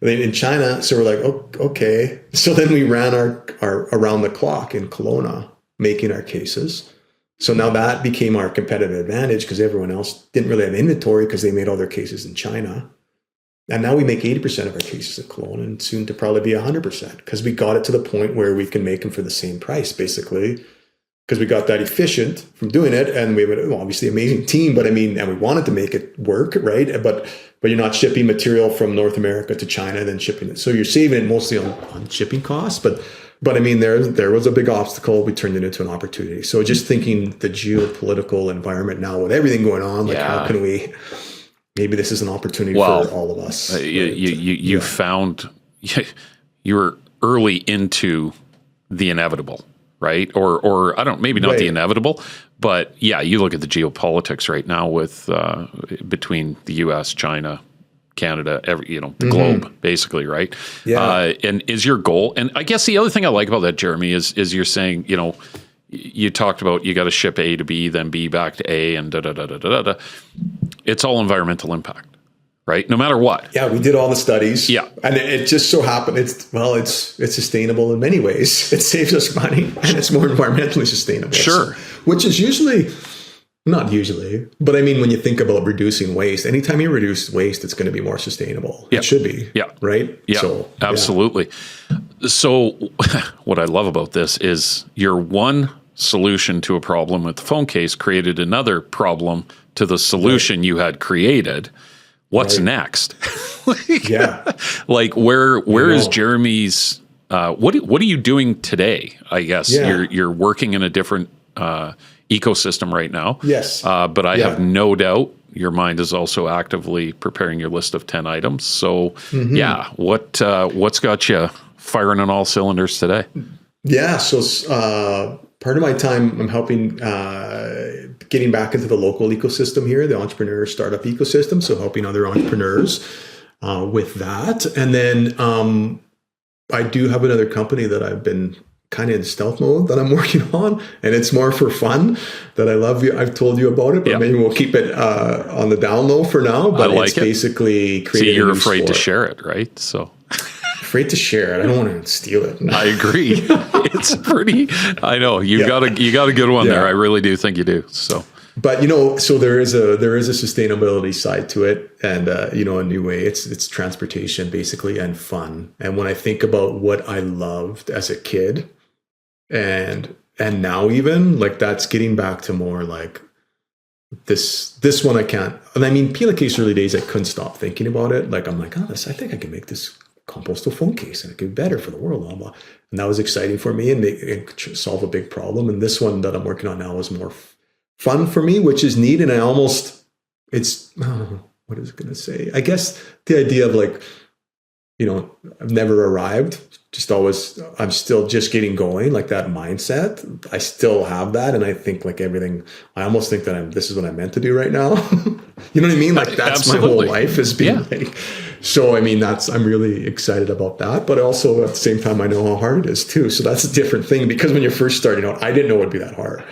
in China. So we're like, oh, okay. So then we ran our around the clock in Kelowna making our cases. So now that became our competitive advantage because everyone else didn't really have inventory because they made all their cases in China. And now we make 80% of our cases in Kelowna, and soon to probably be 100% because we got it to the point where we can make them for the same price, basically. because we got that efficient from doing it, and we have an obviously amazing team. But I mean, and we wanted to make it work, right? But you're not shipping material from North America to China, then shipping it. So you're saving it mostly on shipping costs. But I mean, there was a big obstacle. We turned it into an opportunity. So just thinking the geopolitical environment now with everything going on, like how can we? Maybe this is an opportunity for all of us. You found you were early into the inevitable. Right. Or I don't, maybe not the inevitable, but you look at the geopolitics right now with between the US, China, Canada, the globe, basically. Right. Yeah. And is your goal. And I guess the other thing I like about that, Jeremy, is you're saying, you talked about you got to ship A to B, then B back to A, and It's all environmental impact. Right? No matter what. Yeah, we did all the studies. Yeah. And it just so happened it's sustainable in many ways. It saves us money and it's more environmentally sustainable. Sure. So, which is not usually, but I mean, when you think about reducing waste, anytime you reduce waste, it's going to be more sustainable. Yeah. It should be. Yeah. Right? Yeah. So, absolutely. Yeah. So what I love about this is your one solution to a problem with the phone case created another problem to the solution you had created. What's next? Like where is Jeremy's? What are you doing today? I guess you're working in a different ecosystem right now. Yes, but I have no doubt your mind is also actively preparing your list of 10 items. So what's got you firing on all cylinders today? Yeah, so part of my time I'm helping getting back into the local ecosystem here, the entrepreneur startup ecosystem. So helping other entrepreneurs with that. And then I do have another company that I've been kind of in stealth mode that I'm working on, and it's more for fun that I love. I've told you about it, but maybe we'll keep it on the down low for now. But it's basically creating. See, you're afraid to share it, right? So. Afraid to share it. I don't want to steal it. I agree. It's pretty. I know you got a good one there. I really do think you do. So, but so there is a sustainability side to it, and a new way. It's transportation basically and fun. And when I think about what I loved as a kid, and now even like that's getting back to more like this one I can't. And I mean, Pela case early days I couldn't stop thinking about it. Like I'm like, I think I can make this compostable phone case and it could be better for the world, blah, blah. And that was exciting for me and solve a big problem. And this one that I'm working on now is more fun for me, which is neat. And what is it going to say? I guess the idea of like, I've never arrived, I'm still just getting going, like that mindset. I still have that. And I think like everything, I almost think that this is what I'm meant to do right now. You know what I mean? Like that's my whole life is being like, so I mean, I'm really excited about that. But also at the same time, I know how hard it is too. So that's a different thing because when you're first starting out, I didn't know it would be that hard.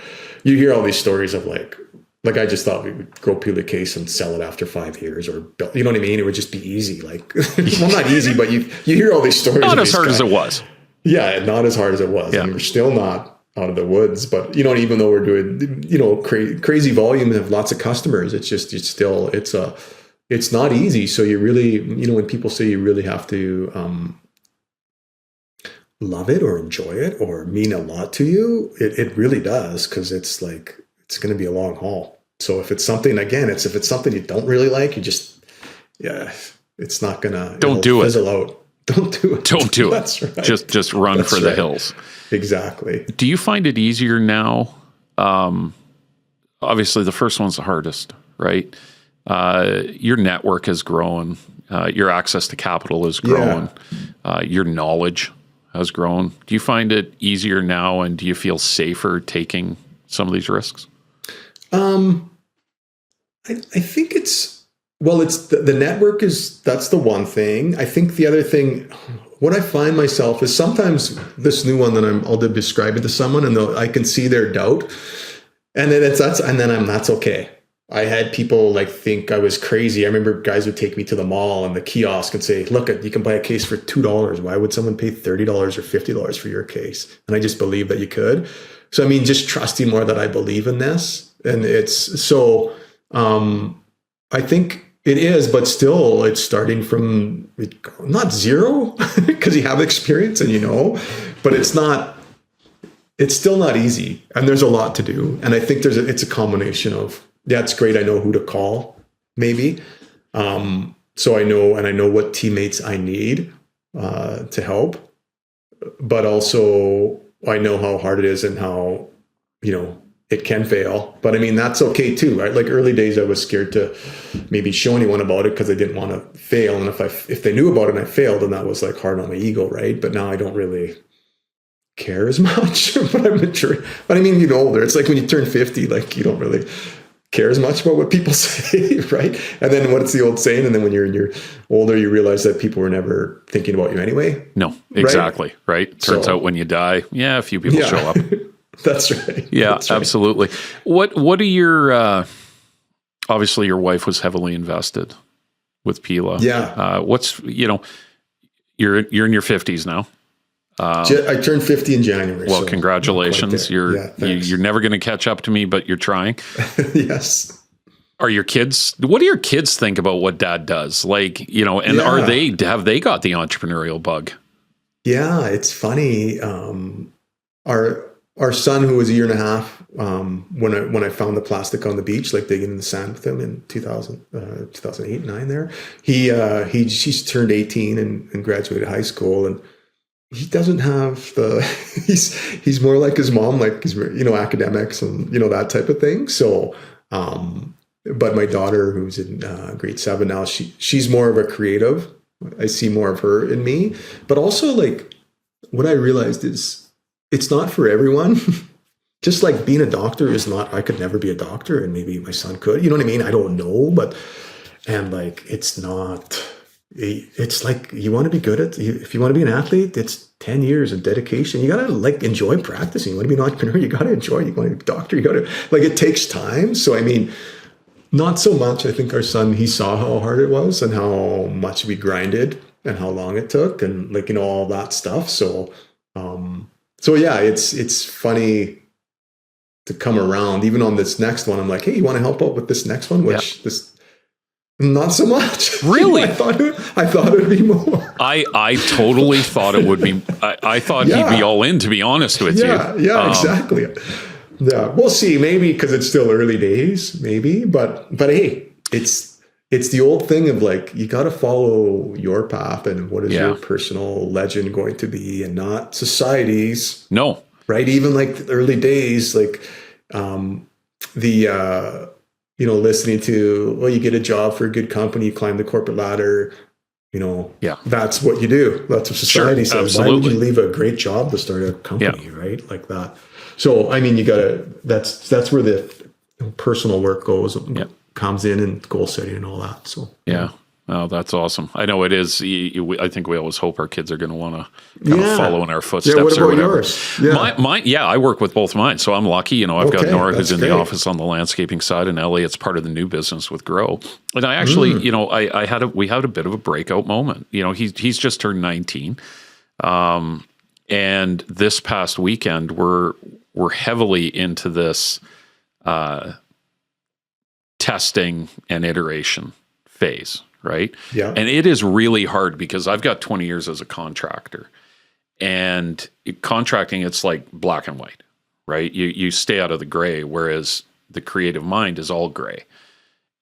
You hear all these stories of like I just thought we would grow Pela case and sell it after 5 years or, you know what I mean? It would just be easy. Like, well, not easy, but you hear all these stories. Not as hard as it was. Yeah, not as hard as it was. Yeah. And we're still not out of the woods, but even though we're doing, crazy volume and have lots of customers, it's not easy. So you really, when people say you really have to, love it or enjoy it or mean a lot to you, it really does. Cause it's like, it's going to be a long haul. So if it's something, again, if it's something you don't really like, you just, it's not going to fizzle out. Don't do it. Don't do it. That's right. Just run for the hills. Exactly. Do you find it easier now? Obviously, the first one's the hardest, right? Your network has grown. Your access to capital has grown. Your knowledge has grown. Do you find it easier now, and do you feel safer taking some of these risks? I think it's the network that's the one thing. I think the other thing, what I find myself is sometimes this new one that I'll describe it to someone and I can see their doubt, and then that's okay. I had people like think I was crazy. I remember guys would take me to the mall and the kiosk and say, look, you can buy a case for $2. Why would someone pay $30 or $50 for your case? And I just believed that you could. So, I mean, just trusting more that I believe in this. And it's so, I think it is, but still it's starting from not zero because you have experience and but it's not, it's still not easy, and there's a lot to do. And I think it's a combination of, yeah, it's great. I know who to call, maybe. So I know what teammates I need to help, but also I know how hard it is and how, it can fail. But I mean, that's okay too, right? Like early days, I was scared to maybe show anyone about it because I didn't want to fail. And if they knew about it and I failed, then that was like hard on my ego, right? But now I don't really care as much, but I'm mature. But I mean, you get older. It's like when you turn 50, like you don't really care as much about what people say, right? And then what's the old saying? And then when you're older, you realize that people were never thinking about you anyway. No, exactly, right? Turns out when you die, a few people show up. That's right. Yeah, that's right. Absolutely. What are your, obviously your wife was heavily invested with Pela. Yeah. You're in your 50s now. I turned 50 in January. Well, congratulations. You're never going to catch up to me, but you're trying. Yes. What do your kids think about what dad does? Like, and have they got the entrepreneurial bug? Yeah, it's funny. Our son, who was a year and a half, when I found the plastic on the beach, like digging in the sand with him in 2008, 9 there, she's turned 18 and graduated high school, and he doesn't have he's more like his mom, like he's, academics and, that type of thing. So, but my daughter, who's in grade 7 now, she's more of a creative. I see more of her in me, but also like what I realized is it's not for everyone. Just like being a doctor is not, I could never be a doctor and maybe my son could, you know what I mean? I don't know, and like, it's like, you want to be good if you want to be an athlete, it's 10 years of dedication. You got to like enjoy practicing. You want to be an entrepreneur, you got to enjoy it. You want to be a doctor, you got to, like, it takes time. So, I mean, not so much. I think our son, he saw how hard it was and how much we grinded and how long it took and like, all that stuff. So yeah, it's funny to come around. Even on this next one, I'm like, hey, you want to help out with this next one? Not so much. Really? I thought it would be more. I totally thought it would be. I thought he'd be all in, to be honest with you. Yeah, exactly. Yeah, we'll see. Maybe because it's still early days, maybe. But hey, it's the old thing of like, you got to follow your path and what is your personal legend going to be and not society's. No. Right? Even like the early days, like listening to, well, you get a job for a good company, you climb the corporate ladder, that's what you do. That's what society says. Absolutely. Why would you leave a great job to start a company, right? Like that. So, I mean, that's where the personal work comes in and goal setting and all that. So, yeah. Oh, that's awesome. I know it is. I think we always hope our kids are going to want to kind of follow in our footsteps. Yeah, what about or whatever. Yours? Yeah. Mine, I work with both mine, so I'm lucky. I've got Nora, who's in the office on the landscaping side, and Elliot's part of the new business with Grow. And I actually, we had a bit of a breakout moment. He's just turned 19, and this past weekend we're heavily into this testing and iteration phase. Right. Yeah. And it is really hard because I've got 20 years as a contractor, and contracting, it's like black and white, right? You stay out of the gray, whereas the creative mind is all gray.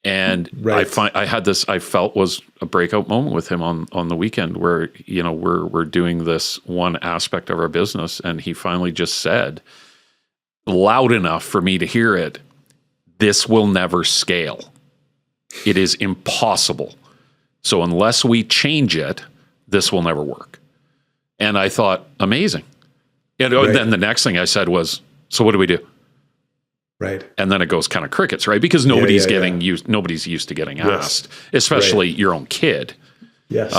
And I felt was a breakout moment with him on the weekend where, we're doing this one aspect of our business. And he finally just said loud enough for me to hear it, "This will never scale. It is impossible. So unless we change it, this will never work." And I thought, amazing. And then the next thing I said was, "So what do we do?" Right. And then it goes kind of crickets, right? Because nobody's nobody's used to getting asked, especially your own kid. Yes.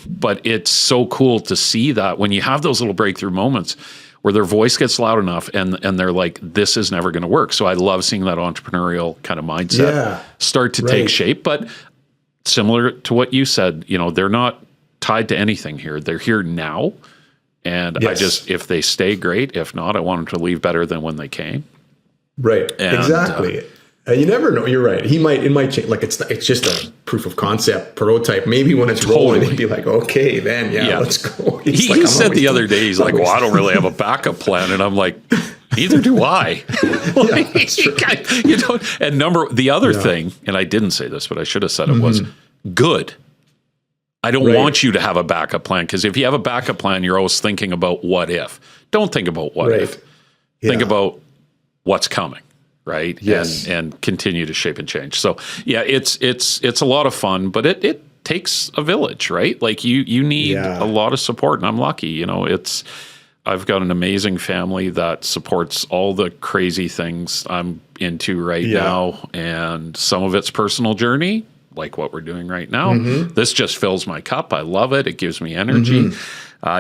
But it's so cool to see that when you have those little breakthrough moments where their voice gets loud enough and they're like, this is never going to work. So I love seeing that entrepreneurial kind of mindset start to take shape. But similar to what you said, they're not tied to anything here. They're here now. And if they stay, great. If not, I want them to leave better than when they came. Right. Exactly. You never know. You're right. It might change. Like it's just a proof of concept prototype. Maybe when it's rolling, he'd be like, okay, then let's go. He said the other day, he's like, well, I don't really have a backup plan. And I'm like, neither do I. Like, that's true. And the other thing, and I didn't say this, but I should have said it, was good. I don't want you to have a backup plan, because if you have a backup plan, you're always thinking about what if. Don't think about what if. Think about what's coming. Right. Yes. And continue to shape and change. So yeah, it's a lot of fun, but it takes a village, right? Like you need a lot of support, and I'm lucky, I've got an amazing family that supports all the crazy things I'm into right now. And some of it's personal journey, like what we're doing right now. This just fills my cup. I love it. It gives me energy.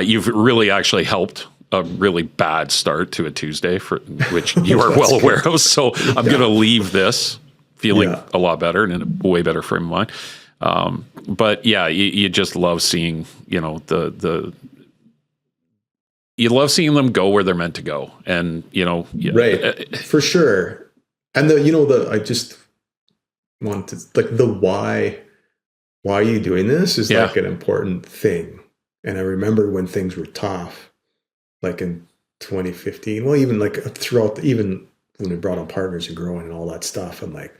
You've really actually helped a really bad start to a Tuesday, which you are well aware of. So I'm going to leave this feeling a lot better and in a way better frame of mind. But yeah, you just love seeing, you love seeing them go where they're meant to go. And, right. For sure. And I just want to, like, the why are you doing this is like an important thing. And I remember when things were tough, like in 2015, well, even like throughout, even when we brought on partners and growing and all that stuff, and like,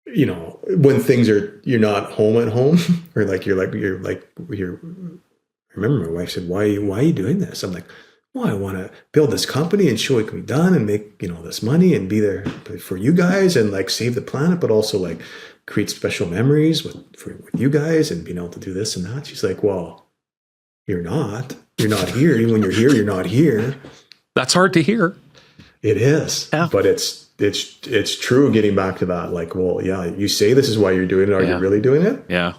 when things are, you're not home at home, or like, you're. I remember my wife said, why are you doing this? I'm like, well, I want to build this company and show it can be done and make, this money and be there for you guys and like save the planet, but also like create special memories with you guys and being able to do this and that. She's like, well, you're not here. When you're here, you're not here. That's hard to hear. It is, but it's true. Getting back to that, like, well, yeah, you say this is why you're doing it. Are you really doing it? Yeah.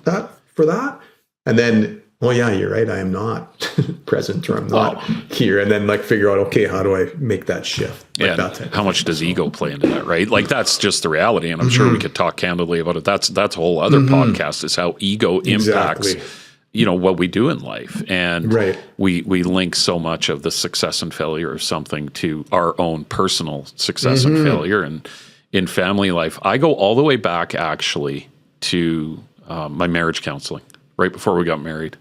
For that? And then, well, yeah, you're right. I am not present, or I'm not here. And then like figure out, okay, how do I make that shift? Like how much does ego play into that, right? Like that's just the reality. And I'm sure we could talk candidly about it. That's a whole other podcast, is how ego impacts what we do in life. And we link so much of the success and failure of something to our own personal success and failure. And in family life, I go all the way back actually to my marriage counseling. Right before we got married,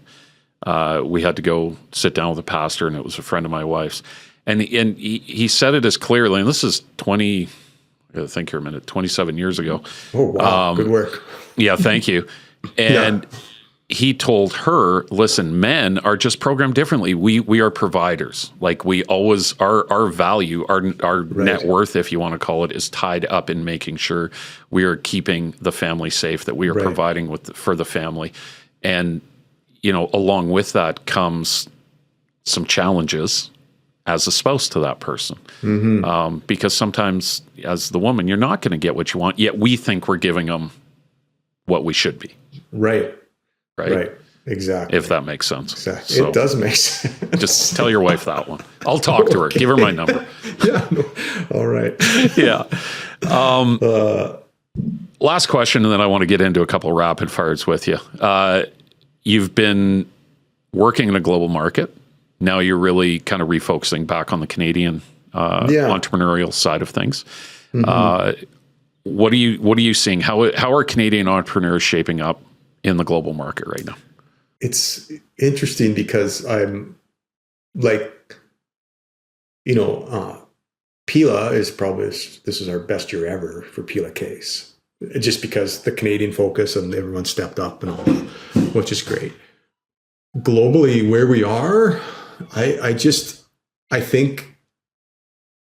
we had to go sit down with a pastor, and it was a friend of my wife's. And he said it as clearly, and this is 27 years ago. Oh, wow. Good work. Yeah, thank you. And he told her, listen, men are just programmed differently. We are providers. Like we always, our value, our net worth, if you want to call it, is tied up in making sure we are keeping the family safe, that we are providing for the family. And, along with that comes some challenges as a spouse to that person. Because sometimes as the woman, you're not going to get what you want, yet we think we're giving them what we should be. Right. Exactly. If that makes sense. Exactly. So, it does make sense. Just tell your wife that one. I'll talk to her. Give her my number. All right. Last question, and then I want to get into a couple of rapid fires with you. You've been working in a global market. Now you're really kind of refocusing back on the Canadian entrepreneurial side of things. What are you seeing? How are Canadian entrepreneurs shaping up in the global market right now? It's interesting because I'm like, Pela is probably, this is our best year ever for Pela case, just because the Canadian focus and everyone stepped up and all that, which is great. Globally, where we are, I think,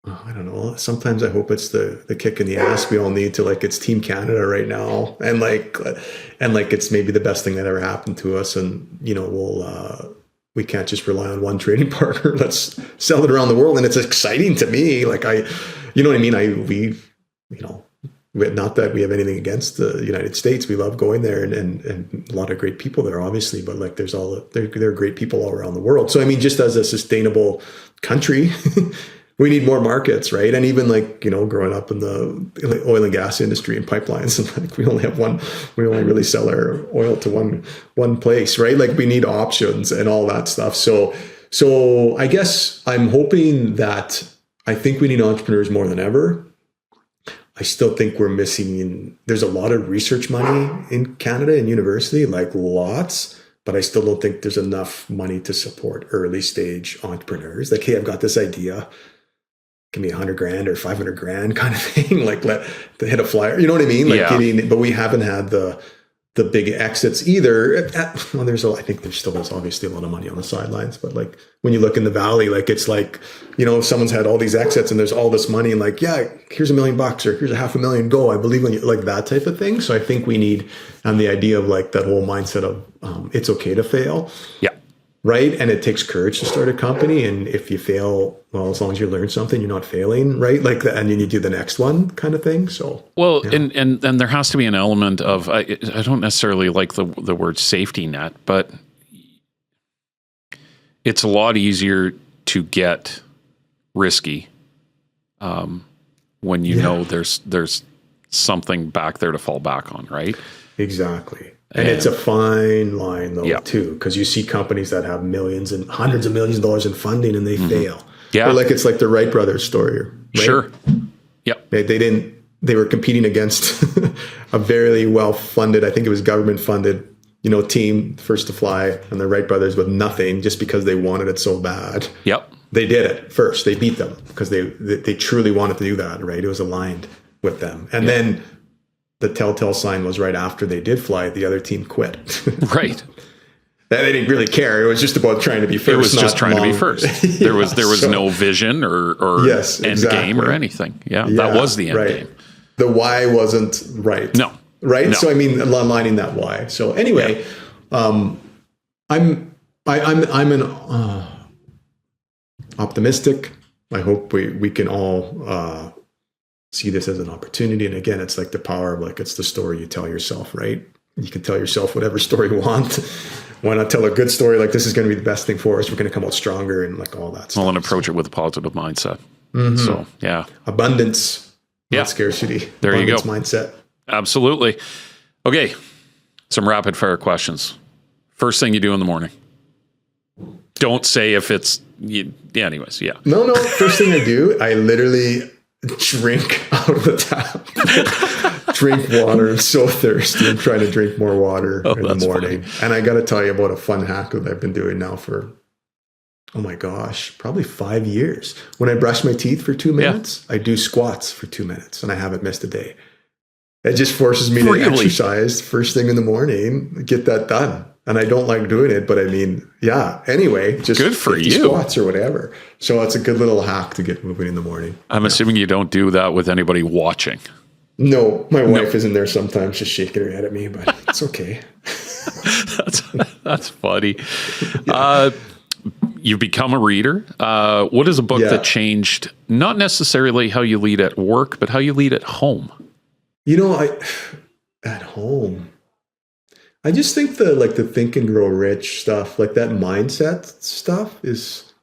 I don't know. Sometimes I hope it's the kick in the ass we all need to, like, it's Team Canada right now. And it's maybe the best thing that ever happened to us. And, we can't just rely on one trading partner. Let's sell it around the world. And it's exciting to me. Like you know what I mean? Not that we have anything against the United States. We love going there and a lot of great people there, obviously, but like there are great people all around the world. So, I mean, just as a sustainable country, we need more markets, right? And even growing up in the oil and gas industry and pipelines, and like we only really sell our oil to one place, right? Like we need options and all that stuff. So I guess I'm hoping that I think we need entrepreneurs more than ever. I still think we're missing there's a lot of research money in Canada and university, like lots, but I still don't think there's enough money to support early stage entrepreneurs. Like, hey, I've got this idea. Give me $100,000 or $500,000 kind of thing. Like, to hit a flyer. You know what I mean? Like but we haven't had the big exits either. Well, I think there still is obviously a lot of money on the sidelines, but like when you look in the Valley, like it's like, if someone's had all these exits and there's all this money and like, yeah, here's $1 million or here's $500,000, go. I believe in you, like that type of thing. So I think we need, and the idea of like that whole mindset of it's okay to fail. Yeah. Right. And it takes courage to start a company. And if you fail, well, as long as you learn something, you're not failing. Right. Like that. And then you do the next one kind of thing. So, well, and there has to be an element of, I don't necessarily like the word safety net, but it's a lot easier to get risky when you know there's something back there to fall back on. Right. Exactly. And it's a fine line, though, too, because you see companies that have millions and hundreds of millions of dollars in funding and they fail. Yeah. Or like it's like the Wright brothers story. Right? Sure. Yep. They were competing against a very well funded, I think it was government funded, team, first to fly, and the Wright brothers with nothing just because they wanted it so bad. Yep. They did it first. They beat them because they truly wanted to do that, right? It was aligned with them. And then the telltale sign was right after they did fly, the other team quit. Right. They didn't really care. It was just about trying to be first. It was just trying to be first. There was no vision or end game or anything. Yeah, that was the end game. The why wasn't right. No. Right? No. So I mean, aligning that why. So anyway, I'm an optimistic. I hope we can all see this as an opportunity. And again, it's like the power of like, it's the story you tell yourself, right? You can tell yourself whatever story you want. Why not tell a good story? Like, this is going to be the best thing for us. We're going to come out stronger and like all that stuff. Well, and approach it with a positive mindset. So, yeah. Abundance, not scarcity. There Abundance you go. Mindset. Absolutely. Okay. Some rapid fire questions. First thing you do in the morning. Don't say if it's, anyways. Yeah. No. First thing I do, I literally drink out of the tap. Drink water. I'm so thirsty. I'm trying to drink more water in the morning. Funny. And I got to tell you about a fun hack that I've been doing now for, oh my gosh, probably 5 years. When I brush my teeth for 2 minutes, I do squats for 2 minutes and I haven't missed a day. It just forces me to exercise first thing in the morning, get that done. And I don't like doing it, but I mean, anyway, just good for you. Squats or whatever. So it's a good little hack to get moving in the morning. I'm assuming you don't do that with anybody watching. No, my wife is in there sometimes just shaking her head at me, but it's okay. That's funny. You've become a reader. What is a book that changed, not necessarily how you lead at work, but how you lead at home? At home, I just think the Think and Grow Rich stuff, like that mindset stuff is,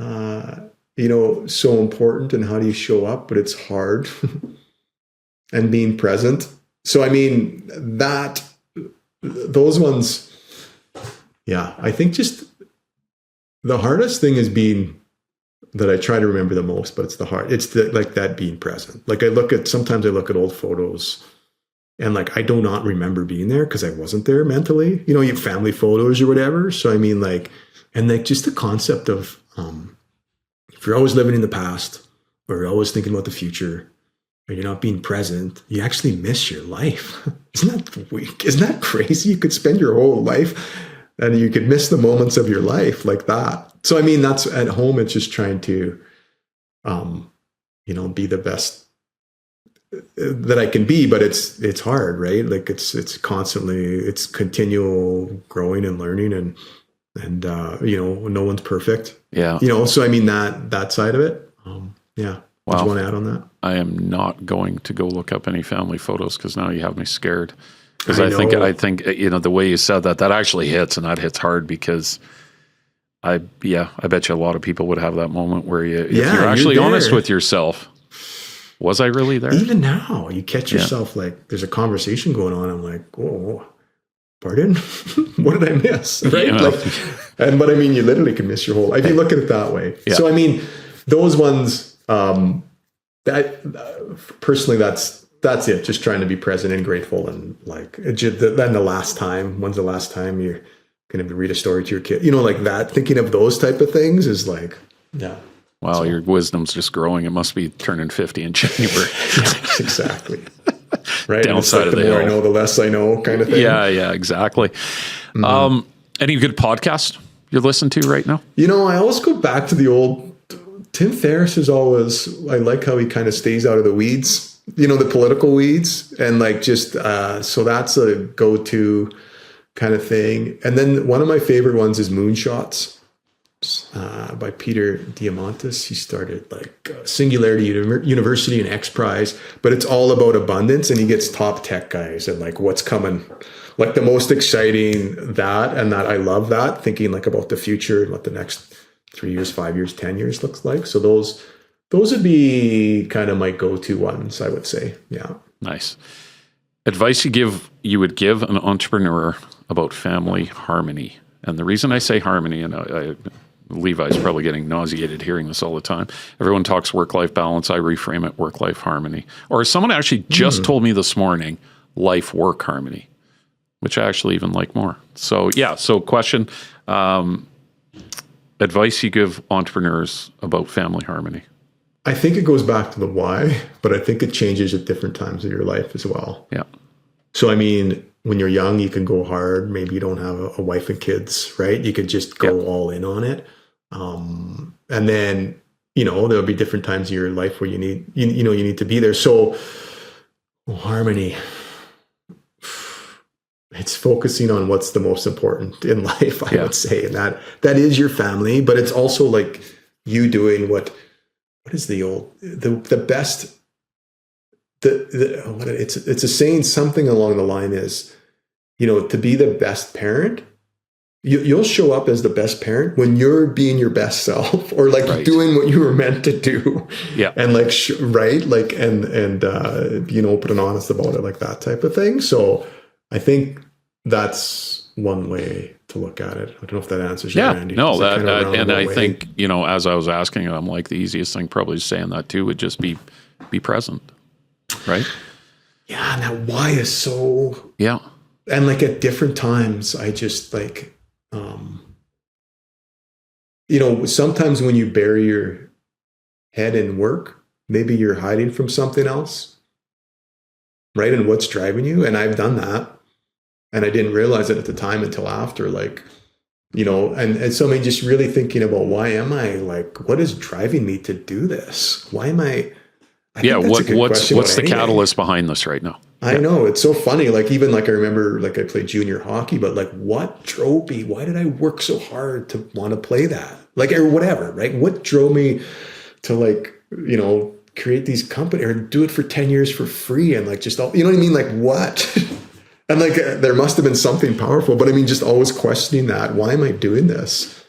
so important. And how do you show up? But it's hard. And being present. So, I mean, those ones, I think just the hardest thing is that I try to remember the most, but it's that being present. Like sometimes I look at old photos and like, I do not remember being there because I wasn't there mentally, you have family photos or whatever. So I mean just the concept of, if you're always living in the past or you're always thinking about the future, or you're not being present, you actually miss your life. Isn't that weak? Isn't that crazy? You could spend your whole life and you could miss the moments of your life like that. So, I mean, that's at home. It's just trying to, be the best that I can be, but it's hard, right? Like it's constantly, it's continual growing and learning and no one's perfect. Yeah. So I mean that side of it. Yeah. Wow. Do you want to add on that? I am not going to go look up any family photos because now you have me scared. Because I think the way you said that actually hits, and that hits hard because I bet you a lot of people would have that moment where if you're actually honest with yourself, was I really there? Even now, you catch yourself like there's a conversation going on. I'm like, oh, pardon? What did I miss? Right? But I mean, you literally can miss your whole life. If you look at it that way. Yeah. So I mean, those ones. That personally, that's that's it. Just trying to be present and grateful. And like, then the last time, when's the last time you're going to read a story to your kid? You know, like that, thinking of those type of things is like, yeah. Wow, so, your wisdom's just growing. It must be turning 50 in January. Exactly. Right. Downside like of the more hill. I know, the less I know kind of thing. Yeah, exactly. Mm-hmm. Any good podcast you're listening to right now? You know, I always go back to the old Tim Ferriss is always, I like how he kind of stays out of the weeds, you know, the political weeds, and like just, so that's a go-to kind of thing. And then one of my favorite ones is Moonshots. By Peter Diamandis. He started like Singularity University and X Prize, but it's all about abundance, and he gets top tech guys and like what's coming, like the most exciting that I love that, thinking like about the future and what the next 3 years, 5 years, 10 years looks like. So those would be kind of my go-to ones, I would say. Yeah. Nice. Advice you would give an entrepreneur about family harmony. And the reason I say harmony, and Levi's probably getting nauseated hearing this all the time. Everyone talks work-life balance. I reframe it work-life harmony. Or someone actually just told me this morning, life-work harmony, which I actually even like more. So yeah, question, advice you give entrepreneurs about family harmony. I think it goes back to the why, but I think it changes at different times of your life as well. Yeah. So I mean, when you're young, you can go hard. Maybe you don't have a wife and kids, right? You could just go all in on it. And then, you know, there'll be different times in your life where you need to be there. So harmony, it's focusing on what's the most important in life, I would say. And that is your family, but it's also like you doing what is the best, it's a saying, something along the line is, you know, to be the best parent, you'll show up as the best parent when you're being your best self, or like doing what you were meant to do. Yeah. And like, like, and you know, open and honest about it, like that type of thing. So I think that's one way to look at it. I don't know if that answers you, Randy. No, and I think, you know, as I was asking, I'm like, the easiest thing probably saying that too would just be present. Right. Yeah. And that why is so, and like at different times, I just like, you know, sometimes when you bury your head in work, maybe you're hiding from something else, right? And what's driving you. And I've done that. And I didn't realize it at the time until after, like, you know, and so I mean, just really thinking about why am I, like, what is driving me to do this? Why am I what's the catalyst behind this right now? I know, it's so funny. Like, even like I remember, like I played junior hockey, but like what drove me? Why did I work so hard to want to play that? Like, or whatever, right? What drove me to, like, you know, create these companies or do it for 10 years for free? And like, just all, you know what I mean? Like what? And like, there must have been something powerful, but I mean, just always questioning that. Why am I doing this?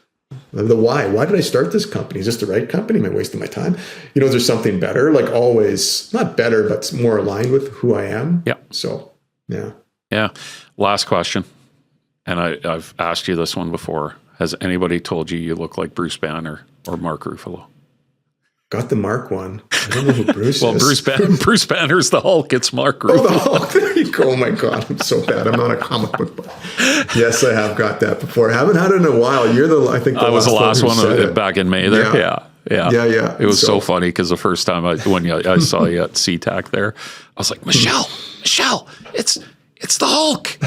The why did I start this company? Is this the right company? Am I wasting my time? You know, is there something better? Like, always, not better, but more aligned with who I am. Yeah. So, yeah. Yeah. Last question. And I've asked you this one before. Has anybody told you look like Bruce Banner or Mark Ruffalo? Got the Mark one. I don't know who Bruce is. Bruce Banner's the Hulk. It's Mark Ruffalo. Oh, the Hulk. There you go. Oh my God, I'm so bad. I'm not a comic book buff. Yes, I have got that before. I haven't had it in a while. I think I was the last one back in May there. Yeah. It was so funny because the first time when I saw you at SeaTac there, I was like, Michelle, it's the Hulk.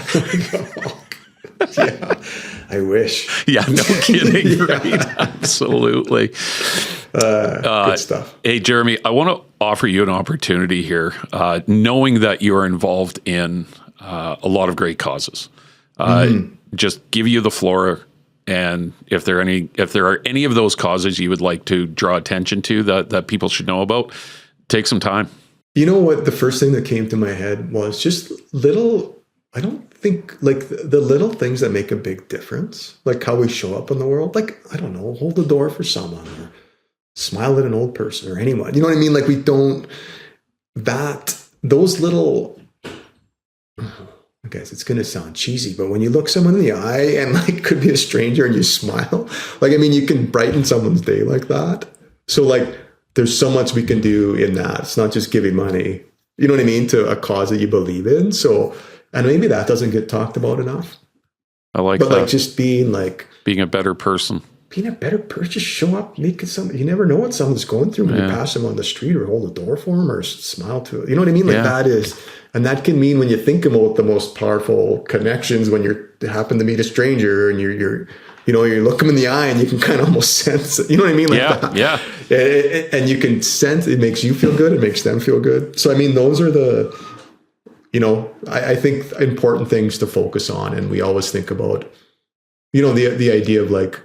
Yeah, I wish. Yeah, no kidding. Right? Absolutely. Good stuff. Hey, Jeremy, I want to offer you an opportunity here, knowing that you are involved in a lot of great causes. Just give you the floor, and if there are any of those causes you would like to draw attention to that people should know about, take some time. You know what? The first thing that came to my head was just little. I don't think, like, the little things that make a big difference, like how we show up in the world. Like, I don't know, hold the door for someone, or smile at an old person, or anyone. You know what I mean? Like, we don't, those little, I guess it's going to sound cheesy, but when you look someone in the eye and, like, could be a stranger and you smile, like, I mean, you can brighten someone's day like that. So, like, there's so much we can do in that. It's not just giving money. you know what I mean, to a cause that you believe in. So, and maybe that doesn't get talked about enough. I like but that. like just being a better person. Being a better person, just show up, make it something. You never know what someone's going through when you pass them on the street or hold the door for them or smile to it. You know what I mean? Like that is, and that can mean when you think about the most powerful connections, when you happen to meet a stranger and you look them in the eye and you can kind of almost sense it. You know what I mean? Like that. Yeah. And you can sense it makes you feel good. It makes them feel good. So, I mean, those are the, I think important things to focus on. And we always think about, the idea of like,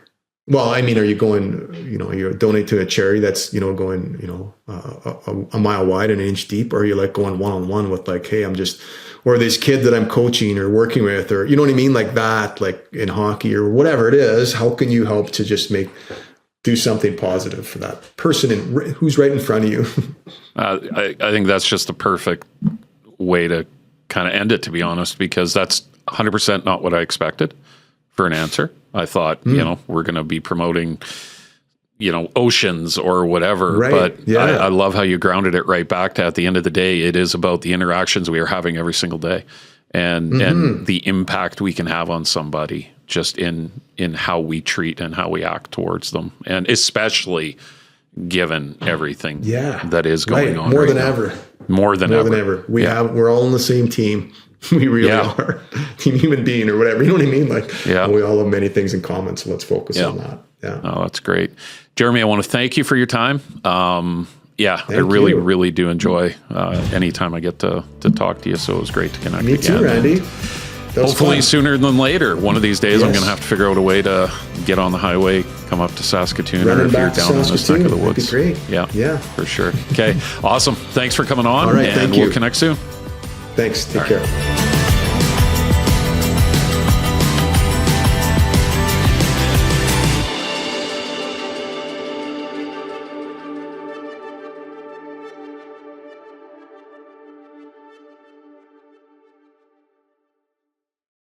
well, I mean, are you going, you're donating to a charity that's, going, a mile wide and an inch deep, or are you like going one-on-one with like, hey, or this kid that I'm coaching or working with, or, you know what I mean? Like that, like in hockey or whatever it is, how can you help to just do something positive for that person who's right in front of you? I think that's just the perfect way to kind of end it, to be honest, because that's 100% not what I expected for an answer. I thought, we're going to be promoting, oceans or whatever. Right. But I love how you grounded it right back to, at the end of the day, it is about the interactions we are having every single day and the impact we can have on somebody just in how we treat and how we act towards them. And especially given everything that is going on. More than ever. More than ever. We're all on the same team. We really are. Team human being or whatever. You know what I mean? Like, we all have many things in common. So let's focus on that. Yeah. Oh, that's great. Jeremy, I want to thank you for your time. I really do enjoy anytime I get to talk to you. So it was great to connect again. Me too, Randy. Hopefully sooner than later. One of these days I'm going to have to figure out a way to get on the highway, come up to Saskatoon, or if you're down in this neck of the woods. That'd be great. Yeah, for sure. Okay, awesome. Thanks for coming on, all right, and we'll connect soon. Thanks. Take care.